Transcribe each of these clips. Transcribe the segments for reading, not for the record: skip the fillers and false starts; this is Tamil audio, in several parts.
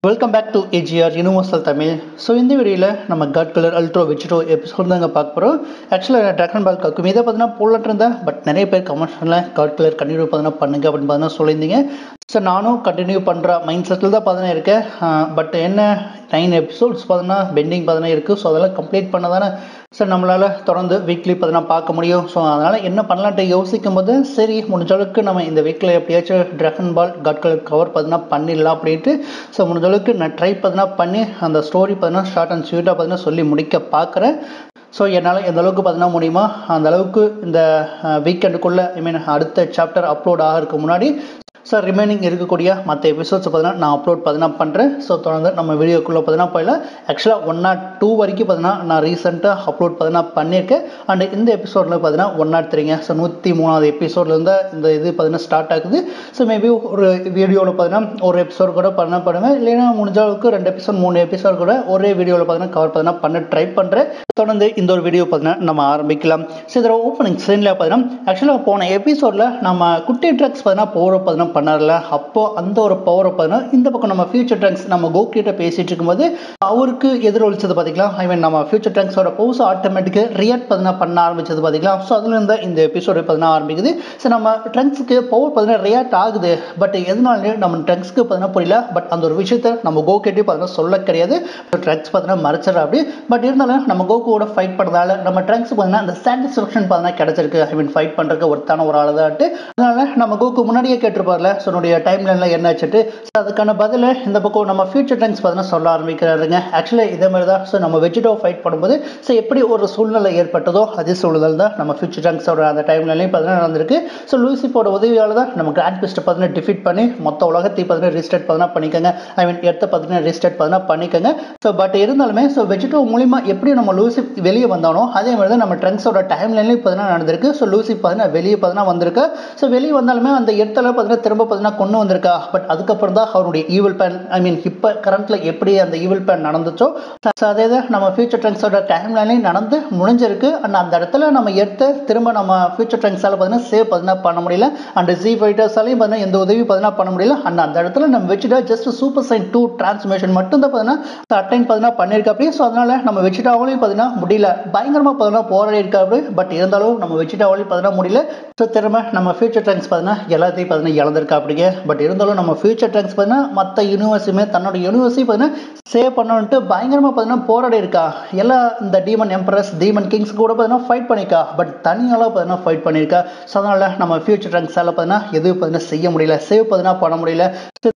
Welcome back to AGR universal Tamil. So இந்த வீடியோவில் நம்ம god colour ultra Vegito episode தாங்க பார்க்க போகிறோம். ஆக்சுவலாக ட்ராகன் பால் கக்கும் இதை பார்த்தீங்கன்னா போடலான் இருந்தேன். பட் நிறைய பேர் கமெண்ட்ஸில் காட் கலர் கண்டினியூ பார்த்தீங்கன்னா பண்ணுங்க அப்படின்னு பார்த்தீங்கன்னா சொல்லியிருந்தீங்க. ஸோ நானும் கண்டினியூ பண்ணுற மைண்ட் செட்டில் தான் பார்த்தீங்கன்னா இருக்கேன். பட் என்ன 9 எபிசோட்ஸ் பார்த்தீங்கன்னா பெண்டிங் பார்த்தீங்கன்னா இருக்குது. ஸோ அதெல்லாம் கம்ப்ளீட் பண்ண தானே சார் நம்மளால் தொடர்ந்து வீக்லி பார்த்தீங்கன்னா பார்க்க முடியும். ஸோ அதனால் என்ன பண்ணலான்ட்டு யோசிக்கும் போது சரி முடிஞ்ச அளவுக்கு நம்ம இந்த வீக்கில் எப்படியாச்சும் ட்ராகன் பால் காட் கலர் கவர் பார்த்தீங்கன்னா பண்ணிடலாம் அப்படின்ட்டு ஸோ முடிஞ்ச அளவுக்கு நான் ட்ரை பார்த்தீங்கன்னா பண்ணி அந்த ஸ்டோரி பார்த்தீங்கன்னா ஷார்ட் அண்ட் ஸ்வீட்டாக பார்த்தீங்கன்னா சொல்லி முடிக்க பார்க்குறேன். ஸோ என்னால் எந்த அளவுக்கு பார்த்தீங்கன்னா முடியுமா அந்த அளவுக்கு இந்த வீக்கெண்டுக்குள்ளே அடுத்த சாப்டர் அப்லோட் ஆகிறதுக்கு முன்னாடி சார் ரிமைனிங் இருக்கக்கூடிய மற்ற எபிசோட்ஸ் பார்த்தீங்கன்னா நான் அப்லோட் பார்த்தீங்கன்னா பண்ணுறேன். ஸோ தொடர்ந்து நம்ம வீடியோக்குள்ளே பார்த்தீங்கன்னா போயிடலாம். ஆக்சுவலாக 102 வரைக்கும் பார்த்தீங்கன்னா நான் ரீசெண்டாக அப்லோட் பார்த்தீங்கன்னா பண்ணியிருக்கேன். அண்ட் இந்த எபிசோடில் பார்த்தீங்கன்னா 103ங்க. ஸோ 103வது எபிசோட்லேருந்து இந்த இது பார்த்தீங்கன்னா ஸ்டார்ட் ஆகுது. ஸோ மேபி ஒரு வீடியோவில் பார்த்தீங்கன்னா ஒரு எபிசோட் கூட பண்ணுவேன். இல்லைன்னா முடிஞ்ச அளவுக்கு 2 எபிசோட் 3 எபிசோட் கூட ஒரே வீடியோவில் பார்த்தீங்கன்னா கவர் பார்த்தீங்கன்னா பண்ண ட்ரை பண்ணுறேன். தொடர்ந்து இந்த ஒரு வீடியோ பார்த்தீங்கன்னா நம்ம ஆரம்பிக்கலாம். ஸோ இதில் ஓப்பனிங் சீனில் பார்த்தீங்கன்னா ஆக்சுவலாக போன எபிசோடில் நம்ம குட்டி ட்ரக்ஸ் பார்த்தீங்கன்னா பவர் பார்த்தீங்கன்னா பண்ணார்ல. அப்போ அந்த ஒரு பவரை பார்த்தீங்கன்னா இந்த பக்கம் நம்ம ஃபியூச்சர் ட்ரங்க்ஸ் நம்ம கோகிட்ட பேசிட்டு இருக்கும்போது அவருக்கு எதிரொலிச்சது பார்த்தீங்களா. நம்ம ஃபியூச்சர் ட்ரங்க்ஸோட பவுஸ் ஆட்டோமேட்டிக்காக ரியாக்ட் பார்த்தீங்கன்னா பண்ண ஆரம்பிச்சது பார்த்தீங்களா. ஸோ அதுல இருந்தால் இந்த எபிசோடு பார்த்தீங்கன்னா ஆரம்பிக்குது. ஸோ நம்ம ட்ரங்க்ஸுக்கு பவர் பார்த்தீங்கன்னா ரியாக்ட் ஆகுது. பட் எதனாலே நம்ம ட்ரங்க்ஸ்க்கு பார்த்தீங்கன்னா புரியல. பட் அந்த ஒரு விஷயத்த நம்ம கோகிட்டே பார்த்தீங்கன்னா சொல்ல கிடையாது. ட்ரங்க்ஸ் பார்த்தீங்கன்னா மறைச்சிடற அப்படி. பட் இருந்தாலும் நம்ம கோகுவோட ஃபைட் பண்ணுறதால நம்ம ட்ரங்க்ஸ் பார்த்தீங்கன்னா அந்த சாட்டிஸ்ஃபேக்ஷன் பார்த்தீங்கன்னா கிடைச்சிருக்கு. ஃபைட் பண்ணுறதுக்கு ஒருத்தான ஒரு ஆள் தான். அதனால நம்ம கோகு முன்னாடியே கேட்டிருப்பார்ல ஸோ டைம் லைனில் என்ன ஆச்சுட்டு அதுக்கான பதில் இந்த பக்கம் நம்ம ஃபியூச்சர் ட்ரங்க்ஸ் பார்த்தீங்கன்னா சொல்ல ஆரம்பிக்கிறாருங்க. ஆக்சுவலாக இதே மாதிரி தான் ஸோ நம்ம வெஜிடோ ஃபைட் பண்ணும்போது ஸோ எப்படி ஒரு சூழ்நிலை ஏற்பட்டதோ அதே சூழ்நிலை தான் நம்ம ஃபியூச்சர் ட்ரங்க்ஸோட அந்த டைம் லைன்லையும் பார்த்தீங்கன்னா நடந்திருக்கு. ஸோ லூசிஃபோட உதவியால் தான் நம்ம கிராண்ட் பிஸ்ட்டை பார்த்தீங்கன்னா டிஃபீட் பண்ணி மொத்த உலகத்தை பார்த்தீங்கன்னா ரீஸ்டார்ட் பார்த்தீங்கன்னா பண்ணிக்கோங்க. எர்த்தை பார்த்தீங்கன்னா ரீஸ்டார்ட் பார்த்தீங்கன்னா பண்ணிக்கோங்க. ஸோ பட் இருந்தாலுமே ஸோ வெஜிடோ மூலிமா எப்படி நம்ம லூசிஃப் வெளியே வந்தானோ அதே மாதிரி தான் நம்ம ட்ரங்க்ஸோட டைம் லைன்லையும் பார்த்தீங்கன்னா நடந்திருக்கு. ஸோ லூசிஃப் பார்த்தீங்கன்னா வெளியே பார்த்தீங்கன்னா வந்திருக்கு. ஸோ வெளியே வந்தாலுமே அந்த எர்த்தில் பார்த்தீங்கன்னா திரும்ப பார்த்தீங்கன்னா கொண்டு வந்திருக்கா. பட் அதுக்கப்புறம் தான் அவருடைய ஈவில் பிளான் இப்போ கரண்ட்ல எப்படி அந்த ஈவில் பிளான் நடந்துச்சோ அதே தான் நம்ம ஃபியூச்சர் ட்ரங்க்ஸோட டைம் லைன்லையும் நடந்து முடிஞ்சிருக்கு. அண்ட் அந்த இடத்துல நம்ம எடுத்து திரும்ப நம்ம ஃபியூச்சர் ட்ரங்க்ஸால் பார்த்தீங்கன்னா சேவ் பார்த்தீங்கன்னா பண்ண முடியல. அண்ட் ஜி ஃபைட்டர்ஸாலையும் பார்த்தீங்கன்னா எந்த உதவி பார்த்தீங்கன்னா பண்ண முடியல. அண்ட் அந்த இடத்துல நம்ம வச்சுட்டா ஜஸ்ட் சூப்பர் சைன் 2 டிரான்ஸ்மிஷன் மட்டும் தான் பார்த்தீங்கன்னா அட்டைன் பார்த்தீங்கன்னா பண்ணியிருக்கா அப்படி. ஸோ அதனால நம்ம வச்சுட்டாவளையும் பார்த்தீங்கன்னா முடியல. பயங்கரமாக பார்த்தீங்கன்னா போராடி இருக்கா அப்படி. பட் இருந்தாலும் நம்ம வச்சுட்டாவளையும் பார்த்தீங்கன்னா முடியல. ஸோ திரும்ப நம்ம ஃபியூச்சர் ட்ரங்க்ஸ் பார்த்தீங்கன்னா எல்லாத்தையும் பார்த்தீங்கன்னா இழந்திருக்கா அப்படிங்க. பட் இருந்தாலும் நம்ம ஃபியூச்சர் ட்ரங்க்ஸ் பார்த்தீங்கன்னா மற்ற யூனிவர்ஸுமே தன்னோட யூனிவர்ஸையும் பார்த்தீங்கன்னா சேவ் பண்ணணுன்ட்டு பயங்கரமாக பார்த்தீங்கன்னா போராடி இருக்கா. எல்லா இந்த டீமன் எம்பரஸ் டீமன் கிங்ஸ் கூட பார்த்தீங்கன்னா ஃபைட் பண்ணியிருக்கா. பட் தனியாலாம் பார்த்தீங்கன்னா ஃபைட் பண்ணியிருக்கா. ஸோ அதனால நம்ம ஃபியூச்சர் ட்ரங்க்ஸால் பார்த்தீங்கன்னா எதுவும் பார்த்தீங்கன்னா செய்ய முடியல. சேவ் பார்த்தீங்கன்னா பண்ண முடியல.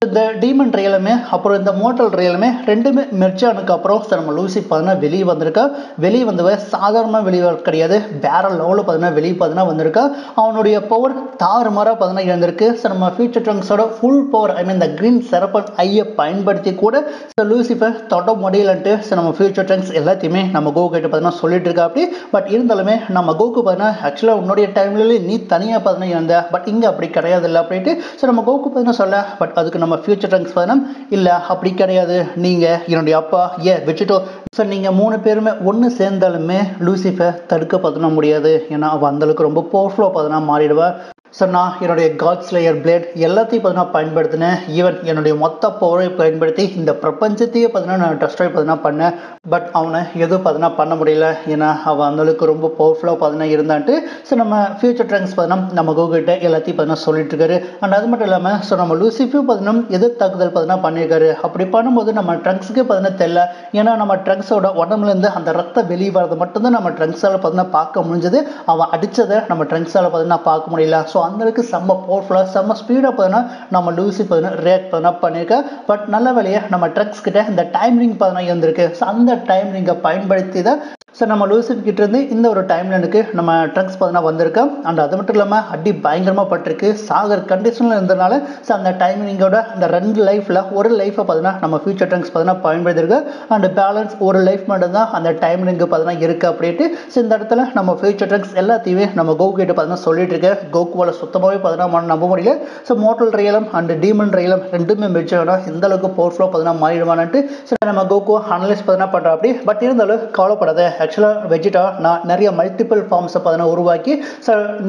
இந்த டீமன் ரியலுமே அப்புறம் இந்த மோட்டல் ரியலுமே ரெண்டுமே மெர்ஜ் ஆனதுக்கு அப்புறம் நம்ம லூசி பார்த்தீங்கன்னா வெளியே வந்திருக்கா. வெளியே வந்தவ சாதாரணமாக வெளியே கிடையாது. வேற லெவலில் பார்த்தீங்கன்னா வெளியே பார்த்தீங்கன்னா வந்திருக்கா. அவனுடைய பவர் தாறுமாறாக பார்த்தீங்கன்னா இருந்திருக்கு. ஸோ நம்ம ஃபியூச்சர் ட்ரங்க்ஸோட ஃபுல் பவர் இந்த கிரீன் செரப்பன் ஐயை பயன்படுத்தி கூட லூசிஃபர் தொட முடியலன்ட்டு நம்ம ஃபியூச்சர் ட்ரங்க்ஸ் எல்லாத்தையுமே நம்ம கோகு கிட்ட பார்த்தீங்கன்னா சொல்லிட்டு இருக்கா அப்படி. பட் இருந்தாலுமே நம்ம கோகு பார்த்தீங்கன்னா ஆக்சுவலாக உன்னுடைய டைம்ல நீ தனியாக பார்த்தீங்கன்னா இருந்த. பட் இங்கே அப்படி கிடையாது இல்லை அப்படின்ட்டு நம்ம கோகு பார்த்தீங்கன்னா சொல்ல. பட் அதுக்கு நம்ம ஃபியூச்சர் ட்ரங்க்ஸ் பார்த்தீங்கன்னா இல்லை அப்படி கிடையாது. நீங்கள் என்னுடைய அப்பா வெஜிடோ ஸோ நீங்கள் 3 பேருமே ஒன்று சேர்ந்தாலுமே லூசிஃபர் தடுக்க பார்த்தீங்கன்னா முடியாது. ஏன்னா அவள் அந்தளவுக்கு ரொம்ப பவர்ஃபுல்லாக பார்த்தீங்கன்னா மாறிடுவா. ஸோ நான் என்னுடைய காட் ஸ்லேயர் பிளேட் எல்லாத்தையும் பார்த்தீங்கன்னா பயன்படுத்தினேன். ஈவன் என்னுடைய மொத்த பவரை பயன்படுத்தி இந்த பிரபஞ்சத்தையே பார்த்தீங்கன்னா நான் டெஸ்ட்ராய் பார்த்தீங்கன்னா பண்ணேன். பட் அவனை எதுவும் பார்த்தீங்கன்னா பண்ண முடியல. ஏன்னா அவன் அந்தளவுக்கு ரொம்ப பவர்ஃபுல்லாக பார்த்தீங்கன்னா இருந்தான்ட்டு ஸோ நம்ம ஃபியூச்சர் ட்ரங்க்ஸ் பார்த்தீங்கன்னா நம்ம கோகிட்ட எல்லாத்தையும் பார்த்தீங்கன்னா சொல்லிட்டு இருக்காரு. அண்ட் அது மட்டும் இல்லாமல் ஸோ நம்ம லூசிஃபையும் பார்த்தீங்கன்னா எதிர் தாக்குதல் பார்த்தீங்கன்னா பண்ணியிருக்காரு. அப்படி பண்ணும்போது நம்ம ட்ரங்க்ஸுக்கு பார்த்தீங்கன்னா தெரியல. ஏன்னா நம்ம ட்ரங்க்ஸோட உடம்புலேருந்து அந்த ரத்தம் வெளியே வரது மட்டும்தான் நம்ம ட்ரங்க்ஸால் பார்த்தீங்கன்னா பார்க்க முடிஞ்சது. அவன் அடித்ததை நம்ம ட்ரங்க்ஸால் பார்த்தீங்கன்னா பார்க்க முடியல. ஸோ அந்தளவுக்கு செம்ம பவர்ஃபுல்லாக செம்ம ஸ்பீடாக பார்த்தீங்கன்னா நம்ம லூசி பார்த்தீங்கன்னா ரியாக்ட் பார்த்தீங்கன்னா பண்ணியிருக்கா. பட் நல்ல வேலையை நம்ம ட்ரக்ஸ் கிட்ட இந்த டைம் ரிங் பார்த்தீங்கன்னா இருந்திருக்கு. ஸோ அந்த டைம் ரிங்கை பயன்படுத்தி தான் ஸோ நம்ம லூசிஃப் கிட்ட இருந்து இந்த ஒரு டைம் லைனுக்கு நம்ம ட்ரக்ஸ் பார்த்தீங்கன்னா வந்திருக்கோம். அண்ட் அது மட்டும் இல்லாமல் அடி பயங்கரமாக பட்டிருக்கு. சாகர் கண்டிஷனில் இருந்ததுனால ஸோ அந்த டைம் ரிங்கோட அந்த 2 லைஃப்பில் ஒரு லைஃப்பை பார்த்தீங்கன்னா நம்ம ஃபியூச்சர் ட்ரங்க்ஸ் பார்த்தீங்கன்னா பயன்படுத்திருக்கு. அண்ட் பேலன்ஸ் ஒரு லைஃப் மட்டும் தான் அந்த டைம் ரிங்கு பார்த்தீங்கன்னா இருக்குது அப்படின்ட்டு ஸோ இந்த இடத்துல நம்ம ஃபியூச்சர் ட்ரங்க்ஸ் எல்லாத்தையுமே நம்ம கோகு கிட்ட பார்த்தீங்கன்னா சொல்லிட்டு இருக்கேன். கோகுவால் சுத்தமாகவே பார்த்தீங்கன்னா நம்ப முடியல. ஸோ மோட்டல் ரியலம் அண்ட் டீமன் ரியலம் ரெண்டுமே மெர்ஜ் ஆனால் எந்த அளவுக்கு பவர்ஃபுல்லாக பார்த்தீங்கன்னா மாறிடுவான்ட்டு ஸோ நம்ம கோகு அனலைஸ் பார்த்தீங்கன்னா பண்ணுறோம் அப்படி. பட் இருந்தாலும் கவலைப்படாத. ஆக்சுவலாக வெஜிடா நான் நிறைய மல்டிபிள் ஃபார்ம்ஸை பார்த்தீங்கன்னா உருவாக்கி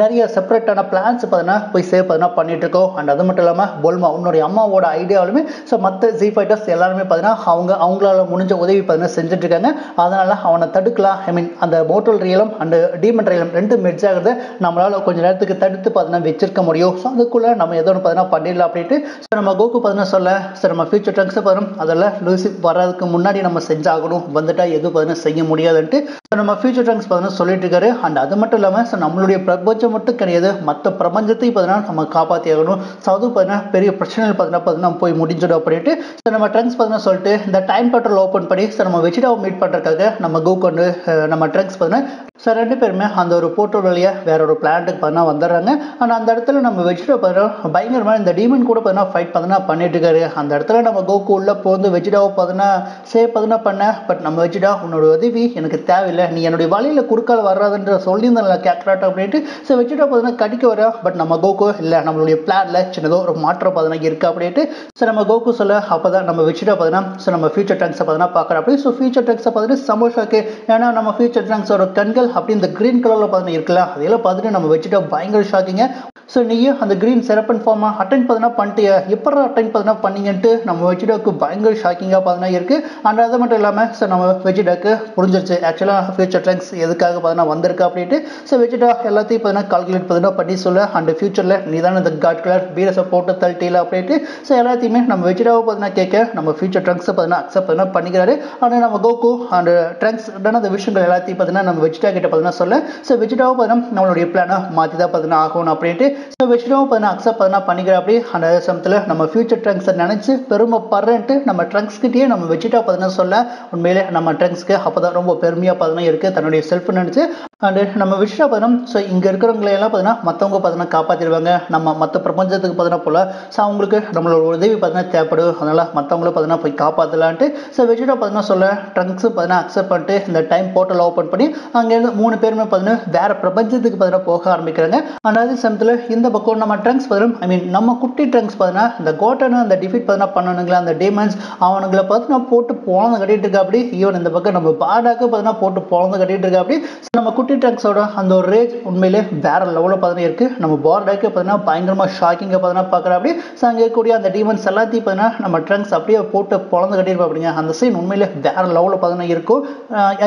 நிறைய செப்பரேட்டான பிளான்ஸ் பார்த்தீங்கன்னா போய் சேவ் பார்த்தீங்கன்னா பண்ணிட்டு இருக்கோம். அண்ட் அது மட்டும் இல்லாமல் பொல்மா உன்னுடைய அம்மாவோட ஐடியாவிலுமே மற்ற ஜி ஃபைட்டர்ஸ் எல்லாருமே பார்த்தீங்கன்னா அவங்களால முடிஞ்ச உதவி பார்த்தீங்கன்னா செஞ்சுட்டு இருக்காங்க. அதனால அவனை தடுக்கலாம். ஐ மீன் அந்த மோட்டல் ரியலும் அண்ட் டீமன் ரியலும் ரெண்டு மெர்ஜ் ஆகிறத நம்மளால கொஞ்சம் நேரத்துக்கு தடுத்து பார்த்தீங்கன்னா வச்சிருக்க முடியும். ஸோ அதுக்குள்ள நம்ம ஏதோ ஒன்று பார்த்தீங்கன்னா பண்ணிடலாம் அப்படின்ட்டு நம்ம கோகு பார்த்தீங்கன்னா சொல்ல நம்ம ஃபியூச்சர் ட்ரங்க்ஸை பார்த்தோம் அதெல்லாம் லூசி வர்றதுக்கு முன்னாடி நம்ம செஞ்சாகணும், வந்துட்டா எதுவும் பார்த்தீங்கன்னா செய்ய முடியாதுன்ட்டு நம்ம ஃபியூச்சர் ட்ரங்க்ஸ் பார்த்தீங்கன்னா சொல்லிட்டு இருக்காரு. அண்ட் அது மட்டும் இல்லாமல் நம்மளுடைய பிரபஞ்சம் மட்டும் கிடையாது, மற்ற பிரபஞ்சத்தையும் பார்த்தீங்கன்னா நம்ம காப்பாற்றி ஆகணும். ஸோ அது பார்த்தீங்கன்னா பெரிய பிரச்சனைகள் பார்த்தீங்கன்னா போய் முடிஞ்சிடும் அப்படின்ட்டு நம்ம ட்ரங்க்ஸ் பார்த்தீங்கன்னா சொல்லிட்டு இந்த டைம் பட்ரோல் ஓப்பன் பண்ணி நம்ம வெஜிடாவை மீட் பண்ணுறதுக்காக நம்ம கோகு வந்து நம்ம ட்ரங்க்ஸ் பார்த்தீங்கன்னா ரெண்டு பேருமே அந்த ஒரு போர்ட்டல் வழியாக வேற ஒரு பிளான்ட்டுக்கு பார்த்தீங்கன்னா வந்துடுறாங்க. ஆனால் அந்த இடத்துல நம்ம வெஜிடா பார்த்தீங்கன்னா பயங்கரமாக இந்த டீமன் கூட பார்த்தீங்கன்னா ஃபைட் பார்த்தீங்கன்னா பண்ணிட்டு இருக்காரு. அந்த இடத்துல நம்ம கோகு உள்ள போந்து வெஜிடாவை பார்த்தீங்கன்னா சேவ் பார்த்தீங்கன்னா பண்ண. பட் நம்ம வெஜிடா உன்னோட உதவி எனக்கு தேவையில்லை, நீ என்னுடைய வழியில் குறுக்கால வர்றாதுன்ற சொல்லியிருந்தேன் கேட்கறாட்ட அப்படின்ட்டு வெஜிடா பார்த்தீங்கன்னா கடிக்க வர. பட் நம்ம கோகு இல்லை, நம்மளுடைய பிளான்ல சின்னதோ ஒரு மாற்றம் பார்த்தீங்கன்னா இருக்கு அப்படின்ட்டு நம்ம கோகு சொல்ல. அப்போதான் நம்ம வெஜிடா பார்த்தீங்கன்னா நம்ம ஃபியூச்சர் ட்ரங்க்ஸை பார்த்தீங்கன்னா பார்க்குறோம். அப்படி ஃபியூச்சர் ட்ரங்க்ஸை பார்த்துட்டு சமோஷாக்கு ஏன்னா நம்ம ஃபியூச்சர் ட்ரங்க்ஸோட கண்கள் அப்படி இந்த கிரீன் கலரில் பார்த்தீங்கன்னா இருக்கலாம். அதெல்லாம் பார்த்துட்டு நம்ம வெஜிடா பயங்கர ஷாக்கிங்க. ஸோ நீயும் அந்த கிரீன் செரப்பன் ஃபார்மா அட்டென்ட் பார்த்தீங்கன்னா பண்ணிட்டு எப்போ அட்டென்ட் பார்த்தீங்கன்னா பண்ணீங்கன்ட்டு நம்ம வெஜிடாவுக்கு பயங்கர ஷாக்கிங்காக பார்த்தீங்கன்னா இருக்கு. அண்ட் அது மட்டும் இல்லாமல் நம்ம வெஜிடாக்கு புரிஞ்சிருச்சு ஆக்சுவலாக ஃபியூச்சர் ட்ரங்க்ஸ் எதுக்காக பார்த்தீங்கன்னா வந்திருக்கு அப்படின்ட்டு. வெஜிடா எல்லாத்தையும் பார்த்தீங்கன்னா கால்குலேட் பார்த்தீங்கன்னா பண்ணி சொல்ல. அண்ட் ஃபியூச்சரில் நீ தானே இந்த காட் கலர் வீரஸை போட்டு தள்ளிட்டீல அப்படின்ட்டு எல்லாத்தையுமே நம்ம வெஜிடாவை பார்த்தீங்கன்னா கேட்க நம்ம ஃபியூச்சர் ட்ரங்க்ஸை பார்த்தீங்கன்னா அக்செப்ட் பார்த்தீங்கன்னா பண்ணிக்கிறாரு. ஆனால் நம்ம கோகு அண்ட் ட்ரங்க்ஸ் அந்த விஷயங்கள் எல்லாத்தையும் பார்த்தீங்கன்னா நம்ம வெஜிடா கிட்ட பார்த்தீங்கன்னா சொல்ல. வெஜிடாவை பார்த்தீங்கன்னா நம்மளுடைய பிளானை மாற்றி தான் பார்த்தீங்கன்னா ஆகணும் அப்படின்ட்டு வெஜிடாவை பார்த்தீங்கன்னா அக்செப்ட் பார்த்தீங்கன்னா பண்ணிக்கிற அப்படி. அந்த சமயத்தில் நம்ம ஃபியூச்சர் ட்ரங்க்ஸை நினச்சி பெருமைப்படுறேன்ட்டு நம்ம ட்ரங்க்ஸ் கிட்டேயே நம்ம வெஜிடா பார்த்தீங்கன்னா சொல்ல. உண்மையிலே நம்ம ட்ரங்க்ஸ்க்கு அப்போ தான் ரொம்ப பெருமையாக பார்த்தீங்கன்னா இருக்குது தன்னுடைய செல்ஃப் நினச்சி. அண்டு நம்ம விஷயம் பார்த்தோன்னா இங்கே இருக்கிறவங்களையெல்லாம் பார்த்தீங்கன்னா மற்றவங்க பார்த்தீங்கன்னா காப்பாற்றிடுவாங்க. நம்ம மற்ற பிரபஞ்சத்துக்கு பார்த்தீங்கன்னா போல அவங்களுக்கு நம்மளோட உதவி பார்த்தீங்கன்னா தேவைப்படும். அதனால் மற்றவங்களும் பார்த்தீங்கன்னா போய் காப்பாற்றலான்ட்டு வெஜிடா பார்த்தீங்கன்னா சொல்ல. ட்ரங்க்ஸ் பார்த்தீங்கன்னா அக்செப்ட் பண்ணிட்டு இந்த டைம் போர்ட்டல் ஓப்பன் பண்ணி அங்கேருந்து 3 பேருமே பார்த்தீங்கன்னா வேற பிரபஞ்சத்துக்கு பார்த்தீங்கன்னா போக ஆரம்பிக்கிறாங்க. அதாவது சமயத்தில் இந்த பக்கம் நம்ம ட்ரங்க்ஸ் பார்த்தீங்கன்னா ஐ மீன் நம்ம குட்டி ட்ரங்க்ஸ் பார்த்தீங்கன்னா இந்த கோட்டனை அந்த டிஃபீட் பார்த்தீங்கன்னா பண்ணணுங்களா அந்த டேமன்ஸ் அவனுங்களை பார்த்தீங்கன்னா போட்டு பொழந்து கட்டிட்டு இருக்கா அப்படி. ஈவன் இந்த பக்கம் நம்ம பாடாக்கு பார்த்தீங்கன்னா போட்டு பொழந்து கட்டிட்டு இருக்கா அப்படி. நம்ம குட்டி ட்ரங்க்ஸோட அந்த ஒரு ரேஜ் உண்மையிலே வேற லெவலில் பார்த்தீங்கன்னா இருக்கு. நம்ம பார்டாக்கு பார்த்தீங்கன்னா பயங்கரமாக ஷாக்கிங்காக பார்த்தீங்கன்னா பார்க்குற அப்படி. அங்கே இருக்கக்கூடிய அந்த டீமன்ஸ் எல்லாத்தையும் பார்த்தீங்கன்னா நம்ம ட்ரங்க்ஸ் அப்படியே போட்டு பொழந்து கட்டிருப்போம் அப்படிங்க. அந்த சீன் உண்மையிலே வேற லெவலில் பார்த்தீங்கன்னா இருக்கும்.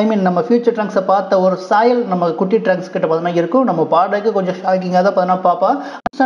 ஐ மீன் நம்ம ஃபியூச்சர் ட்ரங்க்ஸை பார்த்த ஒரு சாயல் நம்ம குட்டி ட்ரங்க்ஸ் கிட்ட பார்த்தீங்கன்னா இருக்கும். நம்ம பார்டாக்கு கொஞ்சம் ஷாக்கிங்காக தான் பார்த்தீங்கன்னா பார்ப்பா.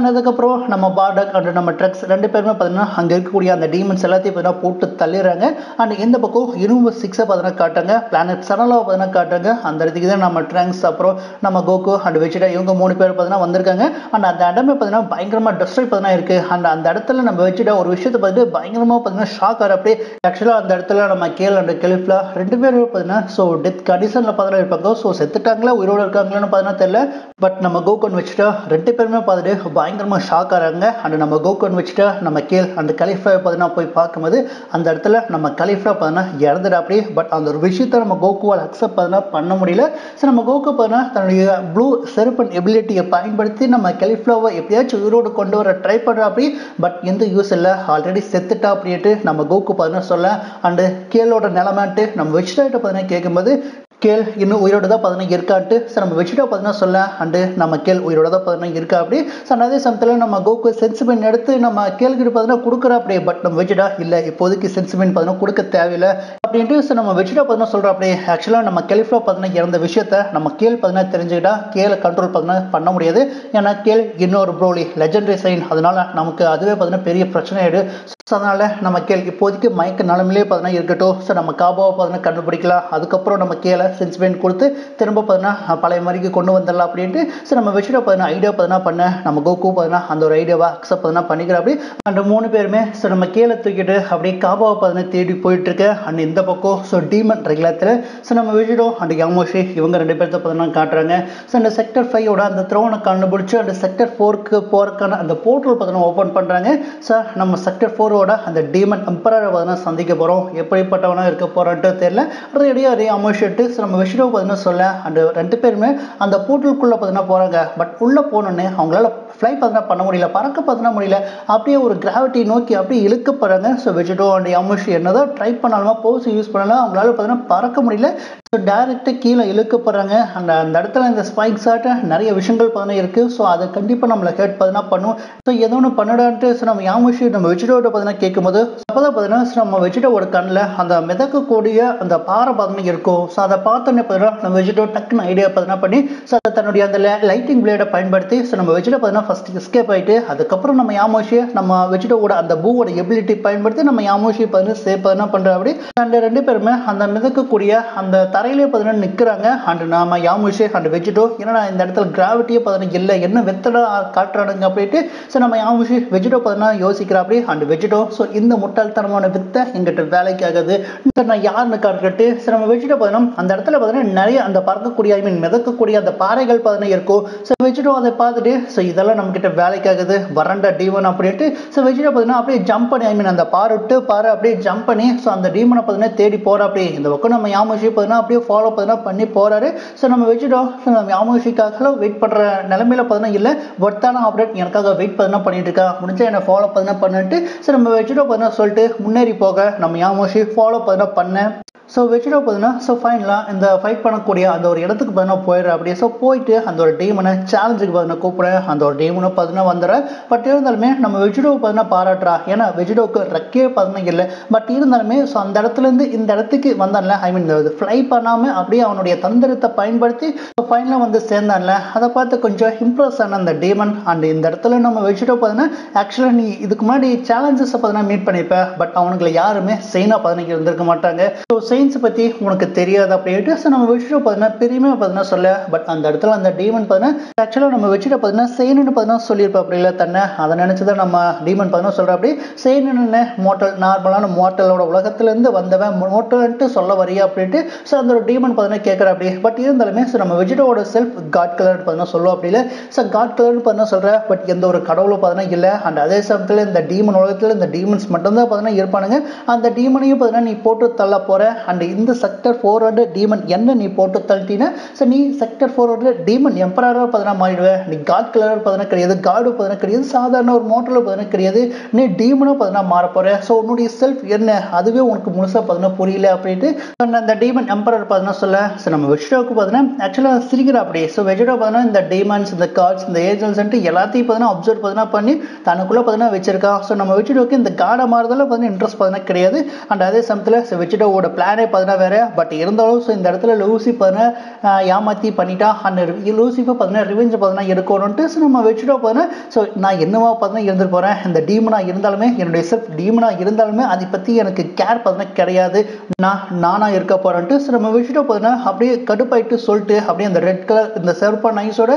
அதுக்கப்புறம் நம்ம பார்டக் அண்ட் நம்ம ட்ரக்ஸ் ரெண்டு பேருமே பார்த்தீங்கன்னா அங்கே இருக்கக்கூடிய அந்த டீமன்ஸ் எல்லாத்தையும் பார்த்தீங்கன்னா போட்டு தள்ளிடுறாங்க. அண்ட் இந்த பக்கம் யூனிவர்ஸ் 6 பார்த்தீங்கன்னா காட்டுறாங்க, பிளானட் சனலாவை பார்த்தீங்கன்னா காட்டுறாங்க. அந்த இடத்துக்கு தான் நம்ம ட்ரங்க்ஸ் அப்புறம் நம்ம கோகு அண்ட் வெஜிடா இவங்க 3 பேர் பார்த்தீங்கன்னா வந்திருக்காங்க. அண்ட் அந்த இடமே பார்த்தீங்கன்னா பயங்கரமாக டெஸ்ட்ராய் பார்த்தீங்கன்னா இருக்கு. அண்ட் அந்த இடத்துல நம்ம வெஜிடா ஒரு விஷயத்தை பார்த்துட்டு பயங்கரமாக பார்த்தீங்கன்னா ஷாக் ஆகிற அப்படியே. ஆக்சுவலாக அந்த இடத்துல நம்ம கேல் அண்ட் கெலிஃப்லா ரெண்டு பேரும் பார்த்தீங்கன்னா டெத் கண்டிஷனில் பார்த்தீங்கன்னா இருப்பாங்க. செத்துட்டாங்களா உயிரோடு இருக்காங்களான்னு பார்த்தீங்கன்னா தெரியல. பட் நம்ம கோகு வெஜிடா ரெண்டு பேருமே பார்த்துட்டு பயங்கரமாக ஷாக் ஆகிறாங்க. அண்ட் நம்ம கோகன் வச்சுட்டு நம்ம கேல் அந்த கலிஃபா பார்த்தீங்கன்னா போய் பார்க்கும்போது அந்த இடத்துல நம்ம கலிஃபா பார்த்தீங்கன்னா இறந்துடா அப்படி. பட் அந்த ஒரு விஷயத்த நம்ம கோகுவால் அக்செப்ட் பார்த்தீங்கன்னா பண்ண முடியல. நம்ம கோகு பார்த்தீங்கன்னா தன்னுடைய ப்ளூ செருப்பன் எபிலிட்டியை பயன்படுத்தி நம்ம கலிஃபாவை எப்படியாச்சும் உயிரோடு கொண்டு வர ட்ரை பண்ணுறா அப்படி. பட் எந்த யூஸ் இல்லை, ஆல்ரெடி செத்துட்டா அப்படின்ட்டு நம்ம கோகு பார்த்தீங்கன்னா சொல்ல. அண்டு கேலோட நிலமான்ட்டு நம்ம வெஜிடாட்ட பார்த்தீங்கன்னா கேட்கும்போது கேல் இன்னும் உயிரோட தான் பார்த்தீங்கன்னா இருக்கான்ட்டு நம்ம வெஜிடா பார்த்தீங்கன்னா சொல்ல. அண்டு நம்ம கேல் உயிரோட தான் பார்த்தீங்கன்னா இருக்கா அப்படி. அதே சமயத்தில் நம்ம கோகு சென்சிமெண்ட் எடுத்து நம்ம கேள்கிட்ட பார்த்தீங்கன்னா கொடுக்குறா அப்படியே. பட் நம்ம வெஜிடா இல்லை, இப்போதைக்கு சென்சிமெண்ட் பார்த்தீங்கன்னா கொடுக்க தேவையில்லை அப்படின்ட்டு நம்ம வெஜிடா பார்த்தீங்கன்னா சொல்கிறோம் அப்படியே. ஆக்சுவலாக நம்ம கலிஃபா பார்த்தீங்கன்னா இறந்த விஷயத்த நம்ம கேல் பார்த்தீங்கன்னா தெரிஞ்சுக்கிட்டா கேலை கண்ட்ரோல் பார்த்தீங்கன்னா பண்ண முடியாது. ஏன்னா கேல் இன்னொரு ப்ரோலி லெஜெண்டரி சைன், அதனால நமக்கு அதுவே பார்த்தீங்கன்னா பெரிய பிரச்சனை ஆயிடும். அதனால நம்ம கேள் இப்போதைக்கு மயக்க நிலமிலே பார்த்தீங்கன்னா இருக்கட்டும். நம்ம காபாவை பார்த்தீங்கன்னா கண்டுபிடிக்கலாம், அதுக்கப்புறம் நம்ம கேலை சென்சிமெண்ட் கொடுத்து திரும்ப பார்த்தீங்கன்னா பழைய மாதிரிக்கு கொண்டு வந்துடலாம் அப்படின்ட்டு நம்ம வெஜிடா பார்த்தீங்கன்னா ஐடியா பார்த்தீங்கன்னா பண்ண. நம்ம கோகு பார்த்தீங்கன்னா அந்த ஒரு ஐடியாவை அக்செப்ட் பார்த்தீங்கன்னா பண்ணிக்கிற அப்படி. அந்த 3 பேருமே நம்ம கேலை தூக்கிட்டு அப்படியே காபாவை பார்த்தீங்கன்னா தேடி போயிட்டு இருக்கு. அண்ட் இந்த பக்கம் டீமன் ரெகுலேட்டர் நம்ம வெஜிடோ அண்ட் யாமோஷி இவங்க 2 பேர்த்த பார்த்தீங்கன்னா காட்டுறாங்க. அந்த செக்டர் 5ஓட அந்த த்ரோனை கண்டுபிடிச்சு அந்த செக்டர் 4க்கு போறதுக்கான அந்த போர்ட்டல் பார்த்தீங்கன்னா ஓப்பன் பண்ணுறாங்க. நம்ம செக்டர் 4 அந்த டீமன் எம்பரரை பார்த்தீங்கன்னா சந்திக்க போகிறோம். எப்படிப்பட்டவனா இருக்க போறான்ட்டு தெரியல. ரெடியாக அதே அமௌஷிட்டு நம்ம விஷயம் பார்த்தீங்கன்னா சொல்ல. அண்ட் 2 பேருமே அந்த போர்ட்டலுக்குள்ளே பார்த்தீங்கன்னா போகிறாங்க. பட் உள்ளே போனோன்னே அவங்களால ஃப்ளை பார்த்தீங்கன்னா பண்ண முடியல, பறக்க பார்த்தீங்கன்னா முடியல. அப்படியே ஒரு கிராவிட்டி நோக்கி அப்படியே இழுக்க போகிறாங்க. வெஜிடோ அண்ட் அமௌஷி என்னதான் ட்ரை பண்ணாலுமா போஸ் யூஸ் பண்ணலாம் அவங்களால பார்த்தீங்கன்னா பறக்க முடியல. ஸோ டேரெக்டாக கீழே இழுக்கப்படுறாங்க. அந்த அந்த இடத்துல இந்த ஸ்பைக்ஸ் ஆட்ட நிறைய விஷயங்கள் பார்த்தீங்கன்னா இருக்குது. ஸோ அதை கண்டிப்பாக நம்மளை ஹேர்ட் பார்த்தீங்கன்னா பண்ணும். ஸோ ஏதோ ஒன்று பண்ணடான்ட்டு ஸோ நம்ம யாமுஷி நம்ம வெஜிடோட்ட பார்த்தீங்கன்னா கேட்கும்போது அப்போ தான் பார்த்தீங்கன்னா நம்ம வெஜிடோட கண்ணில் அந்த மிதக்கக்கூடிய அந்த பாறை பார்த்தீங்கன்னா இருக்கும். ஸோ அதை பார்த்தோன்னே பார்த்தீங்கன்னா நம்ம வெஜிடோ டக்குன்னு ஐடியா பார்த்தீங்கன்னா பண்ணி ஸோ அதை தன்னுடைய அந்த லைட்டிங் பிளேடை பயன்படுத்தி ஸோ நம்ம வெஜிடோ பார்த்தீங்கன்னா ஃபஸ்ட் எஸ்கேப் ஆகிட்டு அதுக்கப்புறம் நம்ம யாமுஷியை நம்ம வெஜிடோவோட அந்த பூவோட எபிலிட்டி பயன்படுத்தி நம்ம யாமுஷி பார்த்தீங்கன்னா சேஃப் பார்த்தீங்கன்னா பண்ணுற அப்படி அந்த 2 பேருமே அந்த மிதக்கக்கூடிய அந்த தரையிலே பார்த்தீங்கன்னா நிற்கிறாங்க. அண்ட் நாம யாமுஷி அண்ட் வெஜிடோ ஏன்னா இந்த இடத்துல கிராவிட்டியே பார்த்தீங்கன்னா இல்லை என்ன வெத்தடா காட்டுறானுங்க அப்படின்ட்டு ஸோ நம்ம யாமுஷி வெஜிடோ பார்த்தீங்கன்னா யோசிக்கிறா அப்படி அண்ட் வெஜிடோ ஸோ இந்த முட்டாள்தனமான வித்தை எங்கிட்ட வேலைக்கு ஆகுது நான் யாருன்னு காட்டுக்கிட்டு ஸோ நம்ம வெஜிடோ பார்த்தீங்கன்னா அந்த இடத்துல பார்த்தீங்கன்னா நிறைய அந்த பறக்கக்கூடிய மிதக்கக்கூடிய அந்த பாறைகள் பார்த்தீங்கன்னா இருக்கும். ஸோ வெஜிடோ அதை பார்த்துட்டு ஸோ இதெல்லாம் நம்ம கிட்ட வேலைக்கு ஆகுது வரண்ட டீவன் அப்படின்ட்டு ஸோ வெஜிடோ பார்த்தீங்கன்னா அப்படியே ஜம்ப் பண்ணி அந்த பாறை விட்டு பாறை அப்படியே ஜம்ப் பண்ணி ஸோ அந்த டீமனை பார்த்தீங்கன்னா தேடி போகிற அப்படி இந்த பக்கம் நம்ம யாமுஷி பார்த்தீங்கன்னா அப்படியே ஃபாலோ பார்த்தீங்கன்னா பண்ணி போகிறாரு. ஸோ நம்ம வெஜிடோ நம்ம யாமுஷிக்காக வெயிட் பண்ணுற நிலமையில பார்த்தீங்கன்னா இல்லை ஒருத்தான அப்டேட் எனக்காக வெயிட் பார்த்தீங்கன்னா பண்ணிட்டு இருக்கா முடிஞ்சா என்னை ஃபாலோ பார்த்தீங்கன்னா பண்ணிட்டு ஸோ நம்ம வெஜிடோ பார்த்தீங்கன்னா சொல்லிட்டு முன்னேறி போக நம்ம யாமுஷி ஃபாலோ பார்த்தீங்கன்னா பண்ணேன். ஸோ வெஜிடோ பார்த்தீங்கன்னா ஸோ ஃபைனலாக இந்த ஃபைட் பண்ணக்கூடிய அந்த ஒரு இடத்துக்கு பார்த்தீங்கன்னா போயிடுற அப்படியே ஸோ போயிட்டு அந்த ஒரு டீமனை சேலஞ்சுக்கு பார்த்தீங்கன்னா கூப்பிடுறேன். அந்த ஒரு டீமனை பார்த்தீங்கன்னா வந்துடுறேன். பட் இருந்தாலுமே நம்ம வெஜிடோ பார்த்தீங்கன்னா பாராட்டுறா ஏன்னா வெஜிடோவுக்கு ரெக்கே பார்த்தீங்கன்னா இல்லை. பட் இருந்தாலுமே ஸோ அந்த இடத்துலேருந்து இந்த இடத்துக்கு வந்தான்ல ஃப்ளை பண்ணாமல் அப்படியே அவனுடைய தந்திரத்தை பயன்படுத்தி ஃபைனலாக வந்து சேர்ந்தான்ல அதை பார்த்து கொஞ்சம் இம்ப்ரெஸ் ஆன அந்த டீமன். அண்ட் இந்த இடத்துல நம்ம வெஜிடோ பார்த்தீங்கன்னா ஆக்சுவலாக நீ இதுக்கு முன்னாடி சேலஞ்சஸை பார்த்தீங்கன்னா மீட் பண்ணிப்பேன். பட் அவனுக்கு யாருமே செயினாக பார்த்தீங்கன்னா இருந்திருக்க மாட்டாங்க. ஸோ செயின்ஸ் பற்றி உனக்கு தெரியாது அப்படின்ட்டு ஸோ நம்ம வெஜிடோ பார்த்தீங்கன்னா பெருமையாக பார்த்தீங்கன்னா சொல்ல. பட் அந்த இடத்துல அந்த டீமன் பார்த்தீங்கன்னா ஆக்சுவலாக நம்ம வெஜிடோ பார்த்தீங்கன்னா செயின்னு பார்த்தீங்கன்னா சொல்லியிருப்பா அப்படி இல்லை தன்னை அதை நினச்சி தான் நம்ம டீமன் பார்த்தீங்கன்னா சொல்கிற அப்படி செயின்னு மோட்டல் நார்மலான மோட்டலோட உலகத்துலேருந்து வந்தவன் மோட்டல்ன்ட்டு சொல்ல வரியா அப்படின்ட்டு ஸோ அந்த ஒரு டீமன் பார்த்தீங்கன்னா கேட்குற அப்படி. பட் இருந்தாலுமே ஸோ நம்ம வெஜிடோவோட செல்ஃப் காட் கலர் பார்த்தீங்கன்னா சொல்லுவோம் அப்படி இல்லை. ஸோ காட் கலர்னு பார்த்தீங்கன்னா சொல்கிற பட் எந்த ஒரு கடவுளும் பார்த்தீங்கன்னா இல்லை. அண்ட் அதே சமயத்தில் இந்த டீமன் உலகத்தில் இந்த டீமன்ஸ் மட்டும்தான் பார்த்தீங்கன்னா இருப்பானுங்க. அந்த டீமனையும் பார்த்தீங்கன்னா நீ போட்டு தள்ள போகிற அண்ட் இந்த செக்டர் 400 டீமன் என்ன நீ போட்டு தள்ளிட்டீங்கன்னா ஸோ நீ செக்டர் 400 டீமன் எம்பரராக பார்த்தீங்கன்னா மாறிடுவேன். நீ காட் கலர் பார்த்தீங்கன்னா கிடையாது காடு பார்த்தீங்கன்னா கிடையாது சாதாரண ஒரு மோட்டலில் பார்த்தீங்கன்னா கிடையாது நீ டீமனாக பார்த்தீங்கன்னா மாற போகிற. ஸோ உன்னுடைய செல்ஃப் என்ன அதுவே உனக்கு முழுசாக பார்த்தீங்கன்னா புரியல அப்படின்ட்டு அந்த டீமன் எம்பரர் பார்த்தீங்கன்னா சொல்ல. ஸோ நம்ம வெஜிடோவுக்கு பார்த்தீங்கன்னா ஆக்சுவலாக சிரிக்கிற அப்படி. ஸோ வெஜிடோ பார்த்தீங்கன்னா இந்த டீமன்ஸ் இந்த கார்ட்ஸ் இந்த ஏஜென்ட்ஸ்ன்ட்டு எல்லாத்தையும் பார்த்தீங்கன்னா அப்சர்வ் பார்த்தீங்கன்னா பண்ணி தனக்குள்ளே பார்த்தீங்கன்னா வச்சிருக்கான். ஸோ நம்ம வெஜிடோவுக்கு இந்த காடை மாறுதல பார்த்தீங்கன்னா இன்ட்ரெஸ்ட் பார்த்தீங்கன்னா கிடையாது. அண்ட் அதே சமயத்தில் ஸோ வெஜிடோவோட பிளானே பார்த்தீங்கன்னா வேறு. பட் இருந்தாலும் ஸோ இந்த இடத்துல லூசி பார்த்தீங்கன்னா ஏமாற்றி பண்ணிட்டா அந்த லூசிஃபை பார்த்தீங்கன்னா ரிவெஞ்ச் பார்த்தீங்கன்னா எடுக்கணும்ட்டு ஸோ நம்ம வெஜிடோ பார்த்தீங்கன்னா ஸோ நான் என்னவா பார்த்தீங்கன்னா இருந்துட்டு போகிறேன் இந்த டீமனாக இருந்தாலுமே என்னுடைய செல்ஃப் டீமனாக இருந்தாலுமே அதை பற்றி எனக்கு கேர் பார்த்தீங்கன்னா கிடையாது நானாக இருக்க போகிறேன்ட்டு ஸோ நம்ம வெஜிடோ பார்த்தீங்கன்னா அப்படியே கடுப்பாயிட்டு சொல்லிட்டு அப்படியே அந்த ரெட் கலர் இந்த செருப்பா நைஸோட